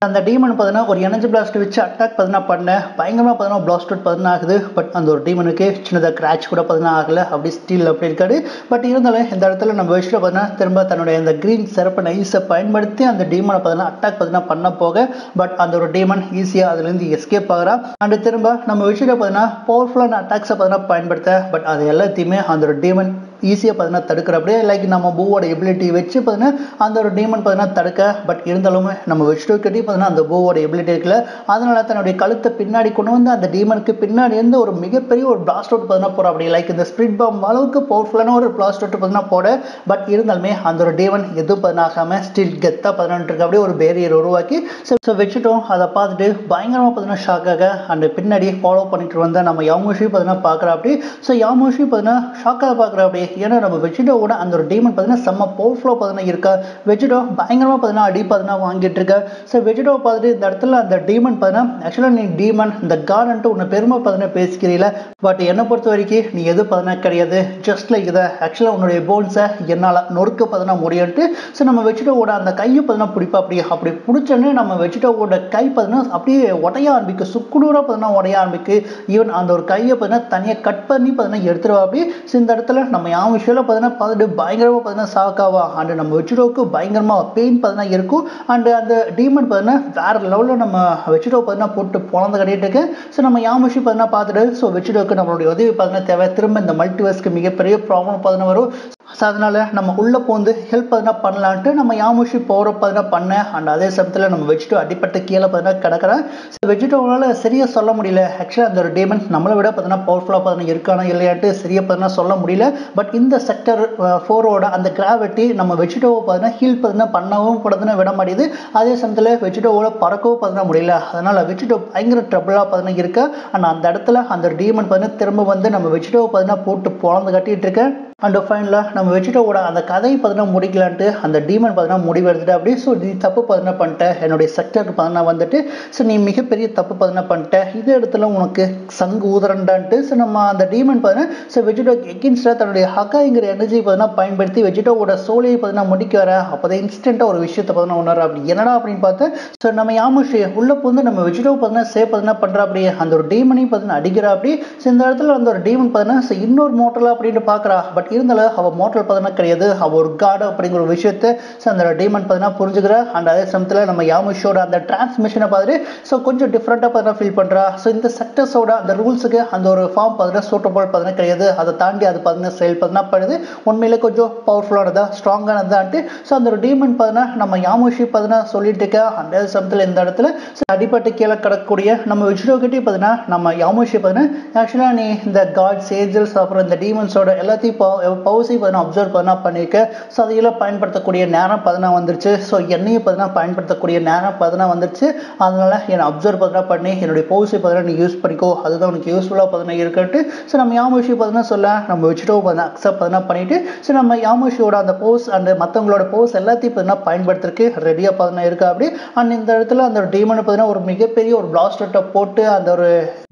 அந்த டீமன் பார்த்தீங்கன்னா ஒரு எனர்ஜி பிளாஸ்ட் வச்சு அட்டாக் பார்த்தீங்கன்னா பண்ணேன். பயங்கரமாக பார்த்தீங்கன்னா பிளாஸ்ட் அவுட் பார்த்தீங்கன்னா ஆகுது. பட் அந்த ஒரு டீமனுக்கு சின்னதாக கிராச் கூட பார்த்தீங்கன்னா ஆகலை அப்படி ஸ்டீல் அப்படி இருக்காது. பட் இருந்தாலும் இந்த இடத்துல நம்ம வெஜிடோ பார்த்தீங்கன்னா திரும்ப தன்னுடைய அந்த கிரீன் செருப்பை நைஸை பயன்படுத்தி அந்த டீமனை பார்த்தீங்கன்னா அட்டாக் பார்த்தீங்கன்னா பண்ண போக பட் அந்த ஒரு டீமன் ஈஸியாக அதுலேருந்து எஸ்கேப் ஆகிறா. அண்ட் திரும்ப நம்ம வெஜிடோ பார்த்தீங்கன்னா பவர்ஃபுல்லான அட்டாக்ஸை பார்த்தீங்கன்னா பயன்படுத்த பட் அது எல்லாத்தையுமே அந்த ஒரு டீமன் ஈஸியாக பார்த்தீங்கன்னா தடுக்கிற அப்படியே லைக் நம்ம பூவோட எபிலிட்டி வச்சு பார்த்தீங்கன்னா அந்த ஒரு டீமன் பார்த்தீங்கன்னா தடுக்க. பட் இருந்தாலுமே நம்ம வெஜிடோ கட்டி பார்த்தீங்கன்னா அந்த பூவோட எபிலிட்டி இருக்குல்ல அதனால தன்னுடைய கழுத்தை பின்னாடி கொண்டு வந்து அந்த டீமனுக்கு பின்னாடி இருந்து ஒரு மிகப்பெரிய ஒரு பிளாஸ்ட் அவுட் பார்த்தீங்கன்னா போகிற அப்படி லைக் இந்த ஸ்பிரிட் பாம் அளவுக்கு பவர்ஃபுல்லான ஒரு பிளாஸ்ட் அவுட் பார்த்தீங்கன்னா போட. பட் இருந்தாலுமே அந்த ஒரு டீமன் எதுவும் பார்த்தீங்கன்னா ஆகாமல் ஸ்டில் கெத்தாக பார்த்தீங்கன்னா இருக்கு அப்படியே ஒரு பேரியர் உருவாக்கி ஸோ வச்சுட்டோம். அதை பார்த்துட்டு பயங்கரமாக பார்த்தீங்கன்னா ஷாக்காக அந்த பின்னாடி ஃபாலோ பண்ணிட்டு வந்த நம்ம யாமுஷி பார்த்தீங்கன்னா பார்க்குற அப்படி. ஸோ யாமுஷி பார்த்தீங்கன்னா ஷாக்காக பார்க்குற அப்படி ஏன்னா நம்ம வெஜிடோவோட அந்த ஒரு டீமன் பார்த்தீங்கன்னா செம்ம பவர்ஃபுல்லாக பார்த்தீங்கன்னா இருக்கா. வெஜிடோ பயங்கரமாக பார்த்தீங்கன்னா அடி பார்த்தீங்கன்னா வாங்கிட்டு இருக்கா. ஸோ வெஜிடோ பார்த்துட்டு இந்த இடத்துல அந்த டீமன் பார்த்தீங்கன்னா ஆக்சுவலாக நீ டீமன் இந்த கார்டன்ட்டு உன்னை பெருமை பார்த்தீங்கன்னா பேசிக்கிறீங்களா. பட் என்னை பொறுத்த வரைக்கும் நீ எது பார்த்தீங்கன்னா கிடையாது ஜஸ்ட் லைக் இதை ஆக்சுவலாக உன்னுடைய போன்ஸை என்னால் நொறுக்க பார்த்தீங்கன்னா முடியும்ட்டு. ஸோ நம்ம வெஜிடோவோட அந்த கையை பார்த்தீங்கன்னா பிடிப்பா அப்படி பிடிச்சோன்னே நம்ம வெஜிடோவோட கை பார்த்தீங்கன்னா அப்படியே உடைய ஆரம்பிக்கு சுக்குநூறாக பார்த்தீங்கன்னா உடைய ஆரம்பிக்கு. ஈவன் அந்த ஒரு கையை பார்த்தீங்கன்னா தனியாக கட் பண்ணி பார்த்தீங்கன்னா எடுத்துருவா அப்படி. ஸோ இந்த இடத்துல நம்ம விஷயம் பார்த்தீங்கன்னா பார்த்துட்டு பயங்கரமாக பார்த்தீங்கன்னா ஷாக்காவா அண்ட் நம்ம வெஜிடோவுக்கு பயங்கரமாக பெயின் பார்த்தீங்கன்னா இருக்கும். அண்ட் அந்த டீமன் பார்த்தீங்கன்னா வேற லெவலில் நம்ம வெஜிடோ பார்த்தீங்கன்னா போட்டு பொழந்து கட்டிட்டு இருக்கு. ஸோ நம்ம யாமுஷி பார்த்தீங்கன்னா பார்த்துட்டு ஸோ வெஜிடோவுக்கு நம்மளுடைய உதவி பார்த்தீங்கன்னா தேவை. திரும்ப இந்த மல்டிவர்ஸ்க்கு மிகப்பெரிய ப்ராப்ளம் பார்த்தீங்கன்னா வரும். ஸோ அதனால் நம்ம உள்ளே போந்து ஹெல்ப் எதனா பண்ணலான்ட்டு நம்ம யாமுஷி போகிறப்ப எதனா பண்ணேன். அண்ட் அதே சமயத்தில் நம்ம வெஜிடோ அடிப்பட்ட கீழே பார்த்தீங்கன்னா கிடக்கிறேன். ஸோ வெஜிடோவால் சரியாக சொல்ல முடியல. ஆக்சுவலாக அந்த ஒரு டேமன் நம்மளை விட பார்த்தீங்கன்னா பவர்ஃபுல்லாக பார்த்தீங்கன்னா இருக்கானா இல்லையாட்டு சரியாக பார்த்தீங்கன்னா சொல்ல முடியல. பட் இந்த செக்டர் 4ஓட அந்த கிராவிட்டி நம்ம வெஜிடோவை பார்த்தீங்கன்னா ஹீல் பார்த்தீங்கன்னா பண்ணவும் பார்த்தீங்கன்னா விட மாட்டேது. அதே சமயத்தில் வெஜிடோவோட பறக்கவும் பார்த்தீங்கன்னா முடியல. அதனால் வெஜிடோ பயங்கர ட்ரபிளாக பார்த்தீங்கன்னா இருக்கு. அண்ட் அந்த இடத்துல அந்த டீமன் பார்த்தீங்கன்னா திரும்ப வந்து நம்ம வெஜிடோவை பார்த்தீங்கன்னா போட்டு பொழந்து கட்டிகிட்டு இருக்கேன். அண்ட் ஃபைனலாக நம்ம வெஜிடோவோட அந்த கதையை பார்த்தீங்கன்னா முடிக்கலான்ட்டு அந்த டீமன் பார்த்தீங்கன்னா முடிவு எடுத்துட்டு அப்படியே ஸோ நீ தப்பு பார்த்தீங்கன்னா பண்ணிட்டேன் என்னுடைய செக்டருக்கு பார்த்தீங்கன்னா வந்துட்டு. ஸோ நீ மிகப்பெரிய தப்பு பார்த்தீங்கன்னா பண்ணிட்டேன், இது இடத்துல உனக்கு சங்கு ஊதுறண்டான்ட்டு. ஸோ நம்ம அந்த டீமன் பார்த்தீங்கன்னா ஸோ வெஜிடோ எகென்ஸ்டாக தன்னுடைய ஹக்காங்கிற எனர்ஜி பார்த்தீங்கன்னா பயன்படுத்தி வெஜிடோவோட சோலையை பார்த்தீங்கன்னா முடிக்க வர அப்போதான் இன்ஸ்டண்ட்டாக ஒரு விஷயத்தை பார்த்தீங்கன்னா உணர அப்படி என்னடா அப்படின்னு பார்த்தேன். ஸோ நம்ம யாமுஷி உள்ளே வந்து நம்ம வெஜிடோ பார்த்தீங்கன்னா சேஃப் பார்த்தீங்கன்னா பண்ணுறா அப்படியே அந்த ஒரு டீமனையும் பார்த்தீங்கன்னா அடிக்கிறா அப்படி. ஸோ இந்த இடத்துல அந்த ஒரு டீமன் பார்த்தீங்கன்னா ஸோ இன்னொரு மோட்டலா அப்படின்ட்டு பார்க்குறா. பட் இருந்தாலும் அவள் மோட்டல் பார்த்தீங்கன்னா கிடையாது, அவள் ஒரு காடு அப்படிங்கிற ஒரு விஷயத்தை ஸோ அந்த டீமன் பார்த்தீங்கன்னா புரிஞ்சுக்கிறா. அண்ட் அதே சமயத்தில் நம்ம யாமுஷியோட அந்த டிரான்ஸ்மிஷனை பார்த்துட்டு ஸோ கொஞ்சம் டிஃப்ரெண்ட்டாக பார்த்தீங்கன்னா ஃபீல் பண்ணுறா. ஸோ இந்த செக்டர்ஸோட அந்த ரூல்ஸுக்கு அந்த ஒரு ஃபார்ம் பார்த்தீங்கன்னா சூட்டபிள் பார்த்தீங்கன்னா கிடையாது, அதை தாண்டி அது பார்த்தீங்கன்னா செயல் பார்த்தீங்கன்னா பண்ணுது உண்மையிலே கொஞ்சம் பவர்ஃபுல்லானதா ஸ்ட்ராங்கானதான்ட்டு. ஸோ அந்த ஒரு டீமன் பார்த்தீங்கன்னா நம்ம யாமுஷி பார்த்தீங்கன்னா சொல்லிட்டு இருக்கா. அந்த சமயத்தில் இந்த இடத்துல அடிப்பட்டு கீழே கிடக்கக்கூடிய நம்ம வெஜிடோ கிட்டே பார்த்தீங்கன்னா நம்ம யாமுஷி பார்த்தீங்கன்னா ஆக்சுவலாக நீ இந்த காட்ஸ் ஏஞ்சல்ஸ் அப்புறம் இந்த டீமன்ஸோட எல்லாத்தையும் பவர்ஸை பார்த்தீங்கன்னா அப்சர்வ் பார்த்தீங்கன்னா பண்ணியிருக்க. ஸோ அதையெல்லாம் பயன்படுத்தக்கூடிய நேரம் பார்த்தீங்கன்னா வந்துருச்சு. ஸோ என்னையும் பார்த்தீங்கன்னா பயன்படுத்தக்கூடிய நேரம் பார்த்தீங்கன்னா வந்துருச்சு. அதனால என்னை அப்சர்வ் பார்த்தீங்கன்னா பண்ணி என்னுடைய பவர்ஸை பார்த்தீங்கன்னா நீ யூஸ் பண்ணிக்கோ, அதுதான் உனக்கு யூஸ்ஃபுல்லாக பார்த்தீங்கன்னா இருக்கட்டு. ஸோ நம்ம யாமுஷி பார்த்தீங்கன்னா சொல்ல நம்ம வெஜிடோ பார்த்தீங்கன்னா அக்செப்ட் பார்த்தீங்கன்னா பண்ணிட்டு ஸோ நம்ம யாமுஷியோட அந்த பவர்ஸ் அண்ட் மற்றவங்களோட பவர்ஸ் எல்லாத்தையும் பார்த்தீங்கன்னா பயன்படுத்துறதுக்கு ரெடியாக பார்த்தீங்கன்னா இருக்கா அப்படி. அண்ட் இந்த இடத்துல அந்த ஒரு டீமனை பார்த்தீங்கன்னா ஒரு மிகப்பெரிய ஒரு பிளாஸ்டர்ட்டை போட்டு அந்த ஒரு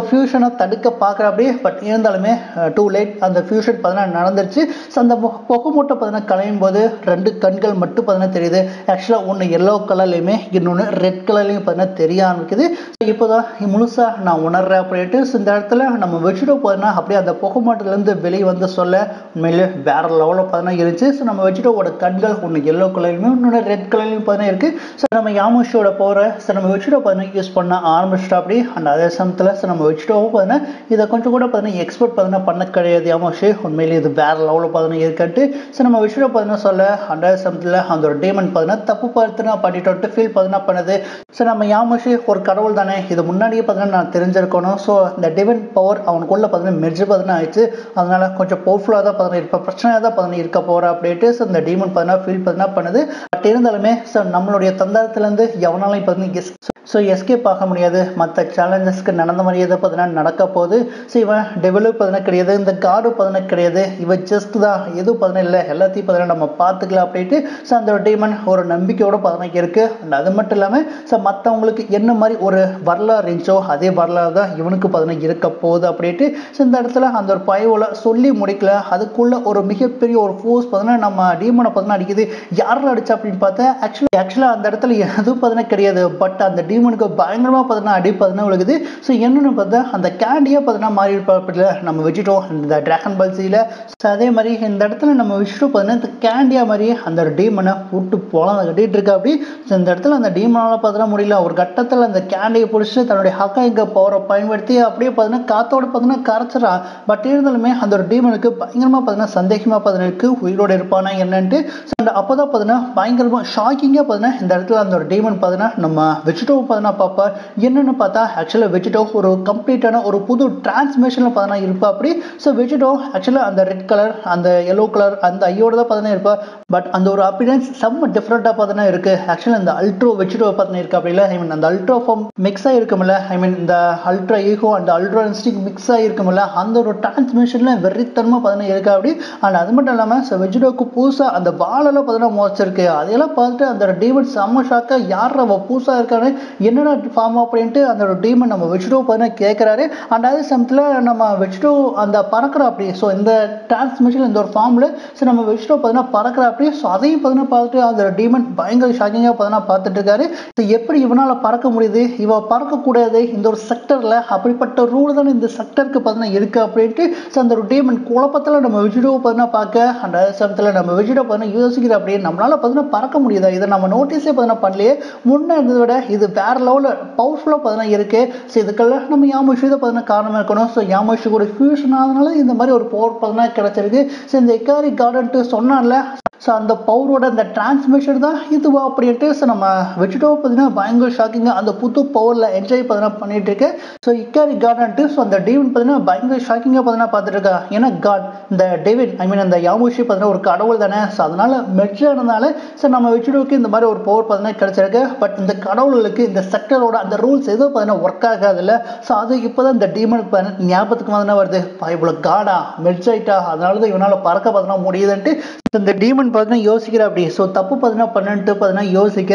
ஃபியூஷனை தடுக்க பார்க்குற அப்படியே. பட் இருந்தாலுமே டூ லேட், அந்த ஃபியூஷன் பார்த்தீங்கன்னா நடந்துருச்சு. ஸோ அந்த புகை மூட்டை பார்த்தீங்கன்னா கலையும் போது 2 கண்கள் மட்டும் பார்த்தீங்கன்னா தெரியுது. ஆக்சுவலாக ஒன்று எல்லோ கலர்லையுமே இன்னொன்று ரெட் கலர்லையும் பார்த்தீங்கன்னா தெரிய ஆரம்பிக்குது. ஸோ இப்போ தான் முழுசாக நான் உணர்றேன் அப்படின்ட்டு. ஸோ இந்த இடத்துல நம்ம வெஜிடோ பார்த்தீங்கன்னா அப்படியே அந்த புகை மூட்டையிலேருந்து வெளியே வந்து சொல்ல உண்மையிலே வேற லெவலில் பார்த்தீங்கன்னா இருந்துச்சு. ஸோ நம்ம வெஜிடோவோட கண்கள் ஒன்று எல்லோ கலர்லையுமே இன்னொன்று ரெட் கலர்லையும் பார்த்தீங்கன்னா இருக்குது. ஸோ நம்ம யாமுஷியோட போகிற ஸோ நம்ம வெஜிடோ பார்த்தீங்கன்னா யூஸ் பண்ண ஆரம்பிச்சிட்டா அப்படி. அண்ட் அதே சமயத்தில் ஸோ நம்ம வெஜிடோவும் பார்த்தீங்கன்னா இதை கொஞ்சம் கூட பார்த்தீங்கன்னா எக்ஸ்பெக்ட் பார்த்தீங்கன்னா பண்ண கிடையாது யாமுஷி, உண்மையிலே இது வேற லெவலில் பார்த்தீங்கன்னா இருக்கட்டு. ஸோ நம்ம விஷயம் பார்த்தீங்கன்னா சொல்ல அந்த சமயத்தில் அந்த ஒரு டீமன் பார்த்தீங்கன்னா தப்பு பார்த்தீங்கன்னா பண்ணிட்டு ஃபீல் பார்த்தீங்கன்னா பண்ணுது. ஸோ நம்ம யாமுஷி ஒரு கடவுள் தானே, இது முன்னாடியே பார்த்தீங்கன்னா நான் தெரிஞ்சிருக்கணும். ஸோ இந்த டிவைன் பவர் அவனுக்குள்ள பார்த்தீங்கன்னா மெர்ஜ் பார்த்தீங்கன்னா ஆயிடுச்சு. அதனால கொஞ்சம் பவர்ஃபுல்லாக தான் பார்த்தீங்கன்னா இருப்பா, பிரச்சனையாக தான் பார்த்தீங்கன்னா இருக்க போகிறா அப்படின்ட்டு. ஸோ இந்த டீமன் பார்த்தீங்கன்னா ஃபீல் பார்த்தீங்கன்னா பண்ணுது. பட் இருந்தாலுமே ஸோ நம்மளுடைய தந்தாரத்துலேருந்து எவனாலையும் பார்த்தீங்கன்னா எஸ்கேப் ஆக முடியாது. மற்ற சேலஞ்சஸ்க்கு நடந்த மாதிரியே தான் பார்த்தீங்கன்னா நடக்க போகுது. ஸோ இவன் டெவலப் பார்த்தீங்கன்னா கிடையாது, இந்த காடு பார்த்தீங்கன்னா கிடையாது, இவன் ஜஸ்ட் தான் எதுவும் பார்த்தீங்கன்னா இல்லை, எல்லாத்தையும் பார்த்தீங்கன்னா நம்ம பார்த்துக்கலாம் அப்படின்ட்டு. ஸோ அந்த ஒரு டீமன் ஒரு நம்பிக்கையோட பார்த்தீங்கன்னா இருக்குது. அண்ட் அது மட்டும் இல்லாமல் ஸோ மற்றவங்களுக்கு என்ன மாதிரி ஒரு வரலாறு இருந்துச்சோ அதே வரலாறு தான் இவனுக்கு பார்த்தீங்கன்னா இருக்க போகுது அப்படின்ட்டு. ஸோ இந்த இடத்துல அந்த ஒரு பயவோல சொல்லி முடிக்கல, அதுக்குள்ள ஒரு மிகப்பெரிய ஒரு ஃபோர்ஸ் பார்த்தீங்கன்னா நம்ம டீமனை பார்த்தீங்கன்னா அடிக்குது. யாரும் அடிச்சா அப்படின்னு பார்த்தா ஆக்சுவலாக அந்த இடத்துல எதுவும் பார்த்தீங்கன்னா கிடையாது. பட் அந்த டீமனுக்கு பயங்கரமாக பார்த்தீங்கன்னா அடி பார்த்தீங்கன்னா விழுகுது. ஸோ என்னன்னு பார்த்தா அந்த கேண்டியாக பார்த்தீங்கன்னா மாறி இருப்பாப்பில்ல நம்ம வெஜிடோ இந்த டிராகன் பால் ஜியில். ஸோ அதே மாதிரி இந்த இடத்துல நம்ம வெஜிடோ பார்த்தீங்கன்னா இந்த கேண்டியாக மாதிரி அந்த ஒரு டீமனை போட்டு போலாம் கட்டிகிட்டு இருக்கா அப்படி. ஸோ இந்த இடத்துல அந்த டீமனால் பார்த்தீங்கன்னா முடியல, ஒரு கட்டத்தில் அந்த கேண்டியை பிடிச்சி தன்னுடைய ஹக்கா இங்கே பவரை பயன்படுத்தி அப்படியே பார்த்தீங்கன்னா காத்தோட பார்த்தீங்கன்னா கரைச்சிடா. பட் இருந்தாலுமே அந்த ஒரு டீமனுக்கு பயங்கரமாக பார்த்தீங்கன்னா சந்தேகமாக பார்த்தீங்கன்னா இருக்குது உயிரோடு இருப்பானா என்னன்ட்டு. ஸோ அப்போ தான் பார்த்தீங்கன்னா பயங்கரமாக ஷாக்கிங்காக பார்த்தீங்கன்னா இந்த இடத்துல அந்த ஒரு டீமன் பார்த்தீங்கன்னா நம்ம வெஜிடோ பார்த்தீங்கன்னா பார்ப்பா. என்னன்னு பார்த்தா ஆக்சுவலாக வெஜிடோ ஒரு கம்ப்ளீட்டான ஒரு புது டிரான்ஸ்மிஷனில் பார்த்தீங்கன்னா இருப்பா அப்படி. ஸோ வெஜிடோ ஆக்சுவலாக அந்த ரெட் கலர் அந்த எல்லோ கலர் அந்த ஐயோட தான் பார்த்தீங்கன்னா இருப்பா. பட் அந்த ஒரு அப்பியரன்ஸ் செம்ம டிஃப்ரெண்ட்டாக பார்த்தீங்கன்னா இருக்குது. ஆக்சுவலாக இந்த அல்ட்ரோ வெஜிடோ பார்த்தீங்கன்னா இருக்கா அப்படி இல்லை, ஐ மீன் அந்த அல்ட்ரா ஃபார்ம் மிக்ஸ் ஆகிருக்குமில்ல, ஐ மீன் இந்த ultra ego and ultra instinct mix ஆகிருக்குமில்ல, அந்த ஒரு டிரான்ஸ்மிஷனில் வெறித்தனமாக பார்த்தீங்கன்னா இருக்கா அப்படி. அண்ட் அது மட்டும் இல்லாமல் ஸோ வெஜிடோக்கு புதுசாக அந்த வாழெல்லாம் பார்த்தீங்கன்னா மோச்சிருக்கு. அதையெல்லாம் பார்த்துட்டு அந்த டீமன் செம்ம ஷாக்காக யார் அவள் புதுசாக இருக்காரு என்னடா ஃபார்ம் அப்படின்ட்டு அந்த ஒரு டீமன் நம்ம வெஜிடோ பார்த்தீங்கன்னா கேட்குறாரு. அண்ட் அதே சமயத்தில் நம்ம வெஜிடோ அந்த பறக்கிற அப்படி. ஸோ இந்த டிரான்ஸ்மிஷன் இந்த ஒரு ஃபார்மில் ஸோ நம்ம வெஜிடோ பார்த்தீங்கன்னா பறக்கிற அப்படி. ஸோ அதையும் பார்த்தீங்கன்னா பார்த்துட்டு அந்த டீமன் பயங்கர ஷாக்கிங்காக பார்த்தீங்கன்னா பார்த்துட்டு இருக்காரு. ஸோ எப்படி இவனால் பறக்க முடியுது, இவ பறக்கக்கூடாது இந்த ஒரு செக்டரில், அப்படிப்பட்ட ரூல் தானே இந்த செக்டருக்கு பார்த்தீங்கன்னா இருக்குது அப்படின்ட்டு. ஸோ அந்த ஒரு டீமன் குழப்பத்தில் நம்ம வெஜிடோ பார்த்தீங்கன்னா பார்க்க அந்த அதே சமயத்தில் நம்ம வெஜிடோ பார்த்தீங்கன்னா யோசிக்கிற அப்படியே நம்மளால் பார்த்தீங்கன்னா பறக்க முடியுதா, இதை நம்ம நோட்டீஸே பார்த்தீங்கன்னா பண்ணலையே, முன்னே இருந்ததை விட இது வேற லெவலில் பவர்ஃபுல்லாக பார்த்தீங்கன்னா இருக்குது. ஸோ இதுக்கெல்லாம் நம்ம யாமுஷி தான் பார்த்தீங்கன்னா காரணமாக இருக்கணும். ஸோ யாமுஷி கூட ஃபியூஷன் ஆனதுனால இந்த மாதிரி ஒரு பவர் பார்த்தீங்கன்னா கிடைச்சிருக்கு. கிடச்சிருக்கு. ஸோ இந்த இக்காரி கார்டன்ட்டு சொன்னான்ல, ஸோ அந்த பவரோட அந்த டிரான்ஸ்மிஷன் தான் இதுவா அப்படின்ட்டு ஸோ நம்ம வெஜிடோ பார்த்தீங்கன்னா பயங்கர ஷாக்கிங்காக அந்த புது பவரில் என்ஜாய் பார்த்தீங்கன்னா பண்ணிட்டு இருக்கு. ஸோ இக்காரி கார்டன்ட்டு ஸோ அந்த டேவின் பார்த்தீங்கன்னா பயங்கர ஷாக்கிங்காக பார்த்தீங்கன்னா பார்த்துட்டு இருக்கா. ஏன்னா காட் இந்த டேவிட் ஐ மீன் அந்த யாமுஷி பார்த்தீங்கன்னா ஒரு கடவுள் தானே. ஸோ அதனால மெர்ஜ் ஆனதுனால ஸோ நம்ம வெஜிடோக்கு இந்த மாதிரி ஒரு பவர் பார்த்தீங்கன்னா கிடைச்சிருக்கு. பட் இந்த கடவுளுக்கு இந்த செக்டரோட அந்த ரூல்ஸ் எதுவும் பார்த்தீங்கன்னா ஒர்க் ஆகாது இல்லை. ஸோ அது இப்போ தான் இந்த டீமனுக்கு ஞாபகத்துக்கு வந்து வருது. இவ்வளோ காடா மெர்ஜ் ஆயிட்டா அதனால தான் இவனால் பறக்க பார்த்தீங்கன்னா முடியுதுன்ட்டு இந்த டீமன் பார்த்தீங்கன்னா யோசிக்கிற அப்படி. ஸோ தப்பு பார்த்தீங்கன்னா பண்ணிட்டு பார்த்தீங்கன்னா யோசிக்க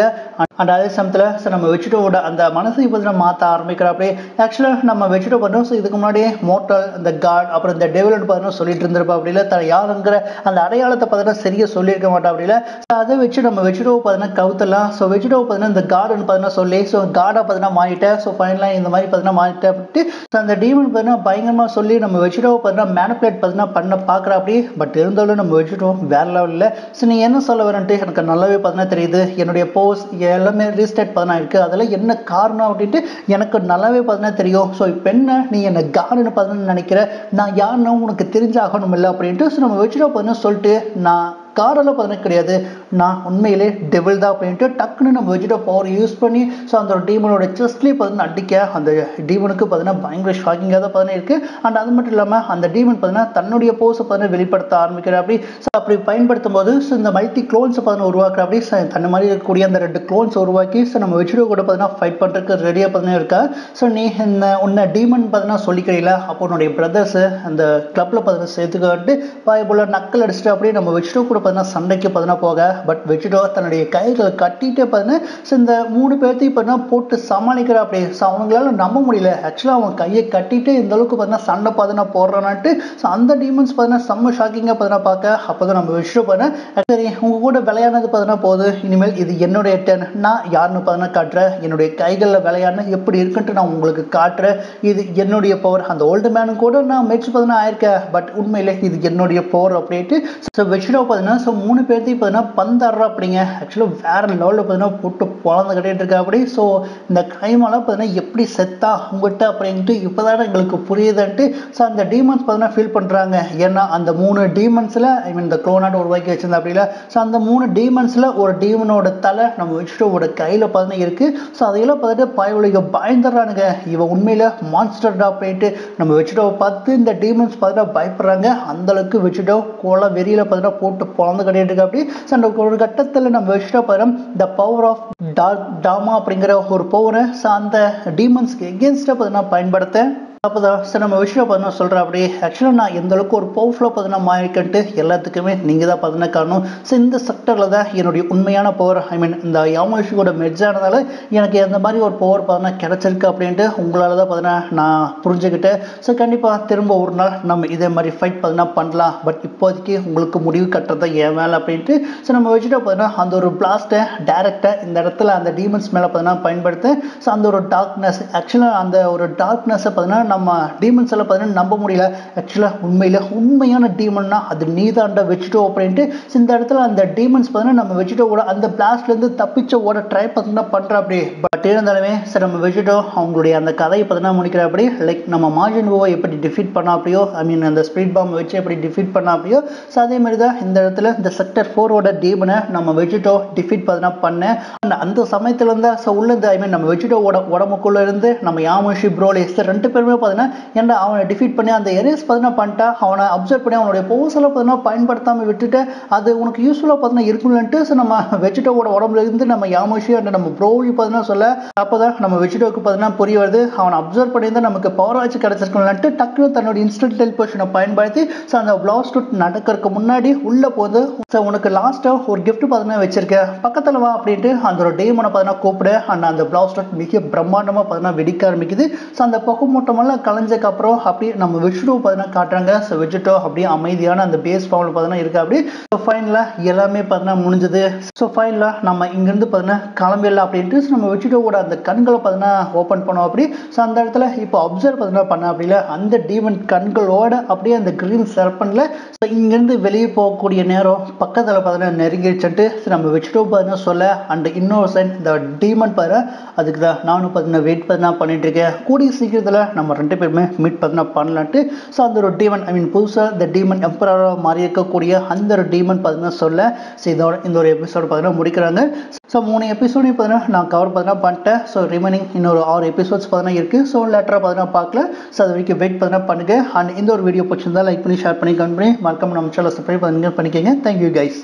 அண்ட் அதே சமயத்தில் ஸோ நம்ம வெஜிடோவோட அந்த மனசை பார்த்தீங்கன்னா மாற்ற ஆரம்பிக்கிற அப்படி. ஆக்சுவலாக நம்ம வெஜிடோ பார்த்தோம் ஸோ இதுக்கு முன்னாடியே மோட்டல் இந்த காட் அப்புறம் இந்த டெவலட் பார்த்தீங்கன்னா சொல்லிட்டு இருந்திருப்பா அப்படி இல்லை. தன் யாருங்கிற அந்த அடையாளத்தை பார்த்தீங்கன்னா சரியாக சொல்லியிருக்க மாட்டா அப்படி இல்லை. ஸோ அதை வச்சு நம்ம வெஜிடோ பார்த்தீங்கன்னா கவுத்தலாம். ஸோ வெஜிடோ பார்த்தீங்கன்னா இந்த கார்டன் பார்த்தீங்கன்னா சொல்லி ஸோ காடாக பார்த்தீங்கன்னா மாறிட்டேன். ஸோ ஃபைனலாக இந்த மாதிரி பார்த்தீங்கன்னா மாறிட்டேன் அப்படின்ட்டு ஸோ அந்த டீமன் பார்த்தீங்கன்னா பயங்கரமாக சொல்லி நம்ம வெஜிடோ பார்த்தீங்கன்னா மேனிபுலேட் பார்த்தீங்கன்னா பண்ண பார்க்குற அப்படி. பட் இருந்தாலும் நம்ம வெஜிடோ வேற லெவலில். ஸோ நீ என்ன சொல்ல வரன்ட்டு எனக்கு நல்லாவே பார்த்தீங்கன்னா தெரியுது. என்னுடைய போஸ் எல்லாமே ரீஸ்டார்ட் பார்த்தீங்கன்னா இருக்குது. அதெல்லாம் என்ன காரணம் அப்படின்ட்டு எனக்கு நல்லாவே பார்த்தீங்கன்னா தெரியும். ஸோ இப்போ என்ன நீ என்ன கார்டுன்னு பார்த்தீங்கன்னா நினைக்கிற, நான் யாருன்னு உனக்கு தெரிஞ்சாகணும் இல்லை அப்படின்ட்டு ஸோ நம்ம வெஜிடோ பார்த்தீங்கன்னா சொல்லிட்டு நான் காரெல்லாம் பார்த்தீங்கன்னா கிடையாது, நான் உண்மையிலே டெவில் தான் அப்படின்ட்டு டக்குன்னு நம்ம வெஜிடோ பவர் யூஸ் பண்ணி ஸோ அந்த ஒரு டீமனோட செஸ்ட்லேயே பார்த்தீங்கன்னா அடிக்க அந்த டீமனுக்கு பார்த்தீங்கன்னா பயங்கர ஷாக்கிங்காக தான் பார்த்தீங்கன்னா இருக்குது. அண்ட் அது மட்டும் இல்லாமல் அந்த டீமன் பார்த்தீங்கன்னா தன்னுடைய போஸை பார்த்தீங்கன்னா வெளிப்படுத்த ஆரம்பிக்கிற அப்படி. ஸோ அப்படி பயன்படுத்தும் போது ஸோ இந்த மல்டி க்ளோன்ஸை பார்த்தீங்கன்னா உருவாக்குற அப்படி. தன்னை மாதிரி இருக்கக்கூடிய அந்த 2 க்ளோன்ஸ் உருவாக்கி ஸோ நம்ம வெஜிடோ கூட பார்த்தீங்கன்னா ஃபைட் பண்ணுறதுக்கு ரெடியாக பார்த்தீங்கன்னா இருக்கா. ஸோ நீ உன்னை டீமன் பார்த்தீங்கன்னா சொல்லிக்கிறீங்களா, அப்போ உன்னுடைய பிரதர்ஸு அந்த கிளப்பில் பார்த்தீங்கன்னா சேர்த்துக்கிட்டு பாய்போல் நக்கல் அடிச்சுட்டு அப்படியே நம்ம வெஜிடோ கூட பார்த்தீங்கன்னா சண்டைக்கு பார்த்தீங்கன்னா போக. பட் வெஜிடோ தன்னுடைய கைகளை கட்டிட்டு பார்த்தீங்கன்னா ஸோ இந்த 3 பேர்த்தையும் பார்த்தீங்கன்னா போட்டு சமாளிக்கிற அப்படி. ஸோ அவங்களால நம்ப முடியல. ஆக்சுவலாக அவன் கையை கட்டிட்டு இந்த அளவுக்கு பார்த்தீங்கன்னா சண்டை பார்த்தீங்கன்னா போடுறான்ட்டு. ஸோ அந்த டீமன்ஸ் பார்த்தீங்கன்னா செம்ம ஷாக்கிங்காக பார்த்தீங்கன்னா பார்க்க. அப்போ தான் நம்ம வெஜிடோ பார்த்தீங்கன்னா சரி உங்கள் கூட விளையாடுனது பார்த்தீங்கன்னா போது, இனிமேல் இது என்னுடைய டர்ன், நான் யாருன்னு பார்த்தீங்கன்னா காட்டுறேன். என்னுடைய கைகளில் விளையாடுன எப்படி இருக்குன்ட்டு நான் உங்களுக்கு காட்டுறேன். இது என்னுடைய பவர். அந்த ஓல்டு மேனு கூட நான் மேட்ச் பார்த்தீங்கன்னா ஆயிருக்கேன். பட் உண்மையிலே இது என்னுடைய பவர் அப்படின்ட்டு ஸோ வெஜிடோ பார்த்தீங்கன்னா ஸோ 3 பேர்த்தையும் பார்த்தீங்கன்னா பந்தாடுறா அப்படிங்க. ஆக்சுவலாக வேற லெவலில் பார்த்தீங்கன்னா போட்டு பொழந்து கட்டிட்டு இருக்கா அப்படி. ஸோ இந்த கைமெல்லாம் பார்த்தீங்கன்னா எப்படி செத்தா உங்கள்கிட்ட அப்படின்ட்டு இப்போ தான் எங்களுக்கு புரியுதுன்ட்டு ஸோ அந்த டீமன்ஸ் பார்த்தீங்கன்னா ஃபீல் பண்ணுறாங்க. ஏன்னா அந்த 3 டீமன்ஸில் ஐ மீன் இந்த க்ளோனாட் உருவாக்கி வச்சிருந்தா அப்படி இல்லை. ஸோ அந்த 3 டீமன்ஸில் ஒரு டீமனோட தலை நம்ம வெஜிடோவோட கையில் பார்த்தீங்கன்னா இருக்குது. ஸோ அதையெல்லாம் பார்த்துட்டு பாய்வழிக பயந்துடுறானுங்க. இவன் உண்மையில் மான்ஸ்டர்டா அப்படின்ட்டு நம்ம வெஜிடோவை பார்த்து இந்த டீமன்ஸ் பார்த்தீங்கன்னா பயப்படுறாங்க. அந்தளவுக்கு வெஜிடோ கோல வெறியில் பார்த்தீங்கன்னா போட்டு பொழந்து கட்டிட்டு இருக்கு அப்படி. ஸோ அந்த ஒரு கட்டத்தில் நம்ம வெஜிடோ பார்த்தோம் இந்த பவர் ஆஃப் டாமா அப்படிங்கிற ஒரு பவரை ஸோ அந்த டீமன்ஸ்க்கு எகென்ஸ்டாக பார்த்தீங்கன்னா பயன்படுத்த. அப்போதான் சார் நம்ம விஷயம் பார்த்தீங்கன்னா சொல்கிறேன் அப்படி. ஆக்சுவலாக நான் எந்த அளவுக்கு ஒரு பவர்ஃபுல்லாக பார்த்தீங்கன்னா மாறிக்கன்ட்டு எல்லாத்துக்குமே நீங்கள் தான் பார்த்தீங்கன்னா காரணம். ஸோ இந்த செக்டரில் தான் என்னுடைய உண்மையான பவர் ஐ மீன் இந்த யாமோஷியோட மெர்ஜ் ஆனதால எனக்கு எந்த மாதிரி ஒரு பவர் பார்த்தீங்கன்னா கிடச்சிருக்கு அப்படின்ட்டு உங்களால் தான் பார்த்தீங்கன்னா நான் புரிஞ்சுக்கிட்டேன். ஸோ கண்டிப்பாக திரும்ப ஒரு நாள் நம்ம இதே மாதிரி ஃபைட் பார்த்தீங்கன்னா பண்ணலாம். பட் இப்போதைக்கு உங்களுக்கு முடிவு கட்டுறது தான் என் வேலை அப்படின்ட்டு ஸோ நம்ம வச்சுட்டு பார்த்தீங்கன்னா அந்த ஒரு பிளாஸ்ட்டை டேரெக்டாக இந்த இடத்துல அந்த டீமன்ஸ் மேலே பார்த்தீங்கன்னா பயன்படுத்த. ஸோ அந்த ஒரு டார்க்னஸ் ஆக்சுவலாக அந்த ஒரு டார்க்னஸை பார்த்தீங்கன்னா நம்ம டீமன்ஸ் எல்லாம் பார்த்தீங்கன்னா நம்ப முடியல. ஆக்சுவலாக உண்மையான டீமன்னா அது நீதாண்டா வெஜிடோ அப்படின்ட்டு இந்த இடத்துல அந்த டீமன்ஸ் பார்த்தீங்கன்னா நம்ம வெஜிடோவோட அந்த பிளாஸ்ட்லேருந்து தப்பிச்ச ஓட ட்ரை பார்த்தீங்கன்னா பண்ணுற அப்படி. பட் இருந்தாலுமே சரி நம்ம வெஜிடோ அவங்களுடைய அந்த கதையை பார்த்தீங்கன்னா முடிக்கிற அப்படி. லைக் நம்ம மார்ஜின் ஓவை எப்படி டிஃபீட் பண்ண அப்படியோ ஐ மீன் அந்த ஸ்பிரிட் பாம்பை வச்சு எப்படி டிஃபீட் பண்ண அப்படியோ ஸோ அதே மாதிரி தான் இந்த இடத்துல இந்த செக்டர் 4ஓட டீமனை நம்ம வெஜிடோ டிஃபீட் பார்த்தீங்கன்னா பண்ணேன். அந்த சமயத்தில் இருந்தால் ஸோ உள்ள ஐ மீன் நம்ம வெஜிடோவோட உடம்புக்குள்ளே இருந்து நம்ம யாமோஷி ப்ரோலேஸ் 2 பேருமே பார்த்தீங்கன்னா ஏன்னா அவனை டிஃபீட் பண்ணி அந்த எரேஸ் பார்த்தீங்கன்னா பண்ணிட்டா. அவனை அப்சர்வ் பண்ணி அவனுடைய போஸ் எல்லாம் பார்த்தீங்கன்னா பயன்படுத்தாமல் விட்டுட்டு அது உனக்கு யூஸ்ஃபுல்லாக பார்த்தீங்கன்னா இருக்கும்லன்ட்டு ஸோ நம்ம வெஜிடோவோட உடம்புல இருந்து நம்ம யாமோஷி அண்ட் நம்ம ப்ரோலி பார்த்தீங்கன்னா சொல்ல. அப்போதான் நம்ம வெஜிடோக்கு பார்த்தீங்கன்னா புரிய வருது அவனை அப்சர்வ் பண்ணியிருந்தால் நமக்கு பவர் ஆச்சு கிடச்சிருக்கணும்ட்டு டக்குனு தன்னோட இன்ஸ்டன்ட் டெலிபோர்ஷனை பயன்படுத்தி ஸோ அந்த பிளாஸ்ட் நடக்கிறதுக்கு முன்னாடி உள்ளே போது ஸோ உனக்கு லாஸ்ட்டாக ஒரு கிஃப்ட் பார்த்தீங்கன்னா வச்சிருக்கேன் பக்கத்தில் வா அப்படின்ட்டு அந்த ஒரு டேமனை பார்த்தீங்கன்னா கூப்பிடு. அண்ட் அந்த பிளாஸ்ட் மிக பிரம்மாண்டமாக பார்த்தீங்கன்னா வெடிக்க ஆரம்பிக்குது. ஸோ அந்த புகை மூட்டமெல்லாம் கலைஞ்சக்கு அப்புறம் அப்படியே நம்ம வெஜிடோ பார்த்தீங்கன்னா காட்டுறாங்க. ஸோ வெஜிடோ அப்படியே அமைதியான அந்த பேஸ் ஃபார்மில் பார்த்தீங்கன்னா இருக்கு அப்படி. ஸோ ஃபைனலாக எல்லாமே பார்த்தீங்கன்னா முடிஞ்சது. ஸோ ஃபைனலாக நம்ம இங்கேருந்து பார்த்தீங்கன்னா கிளம்பிடலாம் அப்படின்ட்டு நம்ம வெஜிடோவோட அந்த கண்களை பார்த்தீங்கன்னா ஓப்பன் பண்ணோம் அப்படி. ஸோ அந்த இடத்துல இப்போ அப்சர்வ் பார்த்தீங்கன்னா பண்ண அப்படில அந்த டீமன் கண்களோட அப்படியே அந்த கிரீன் சர்பன்ல ஸோ இங்கேருந்து வெளியே போகக்கூடிய நேரம் பக்கத்தில் பார்த்தீங்கன்னா நெருங்கிடுச்சுட்டு நம்ம வெஜிடோ பார்த்தீங்கன்னா சொல்ல. அண்ட் இன்னொரு சைட் இந்த டீமன் பாரு அதுக்கு தான் நானும் பார்த்தீங்கன்னா வெயிட் பார்த்தீங்கன்னா பண்ணிட்டு இருக்கேன். கூடிய சீக்கிரத்தில் நம்ம 2 பேருமே மீட் பார்த்தீங்கன்னா பண்ணலான்ட்டு. ஸோ அந்த ஒரு டீமன் புதுசாக இந்த டீமன் எம்பரராக மாறி இருக்கக்கூடிய அந்த ஒரு டீமன் பார்த்தீங்கன்னா சொல்ல ஸோ இந்த ஒரு எபிசோடு பார்த்தீங்கன்னா முடிக்கிறாங்க. ஸோ 3 எபிசோடையும் பார்த்தீங்கன்னா நான் கவர் பார்த்தீங்கன்னா பண்ணிட்டேன். ஸோ ரிமைனிங் இன்னொரு 6 எபிசோட்ஸ் பார்த்தீங்கன்னா இருக்குது. ஸோ லேட்டராக பார்த்தீங்கன்னா பார்க்கல. ஸோ அது வரைக்கும் வெயிட் பார்த்தீங்கன்னா பண்ணுங்கள். அண்ட் இந்த ஒரு வீடியோ பிடிச்சிருந்தா லைக் பண்ணி ஷேர் பண்ணி கமெண்ட் பண்ணி மறக்காம நம்ம சேனலை சப்ஸ்கிரைப் பண்ணிக்கோங்க. Thank you guys.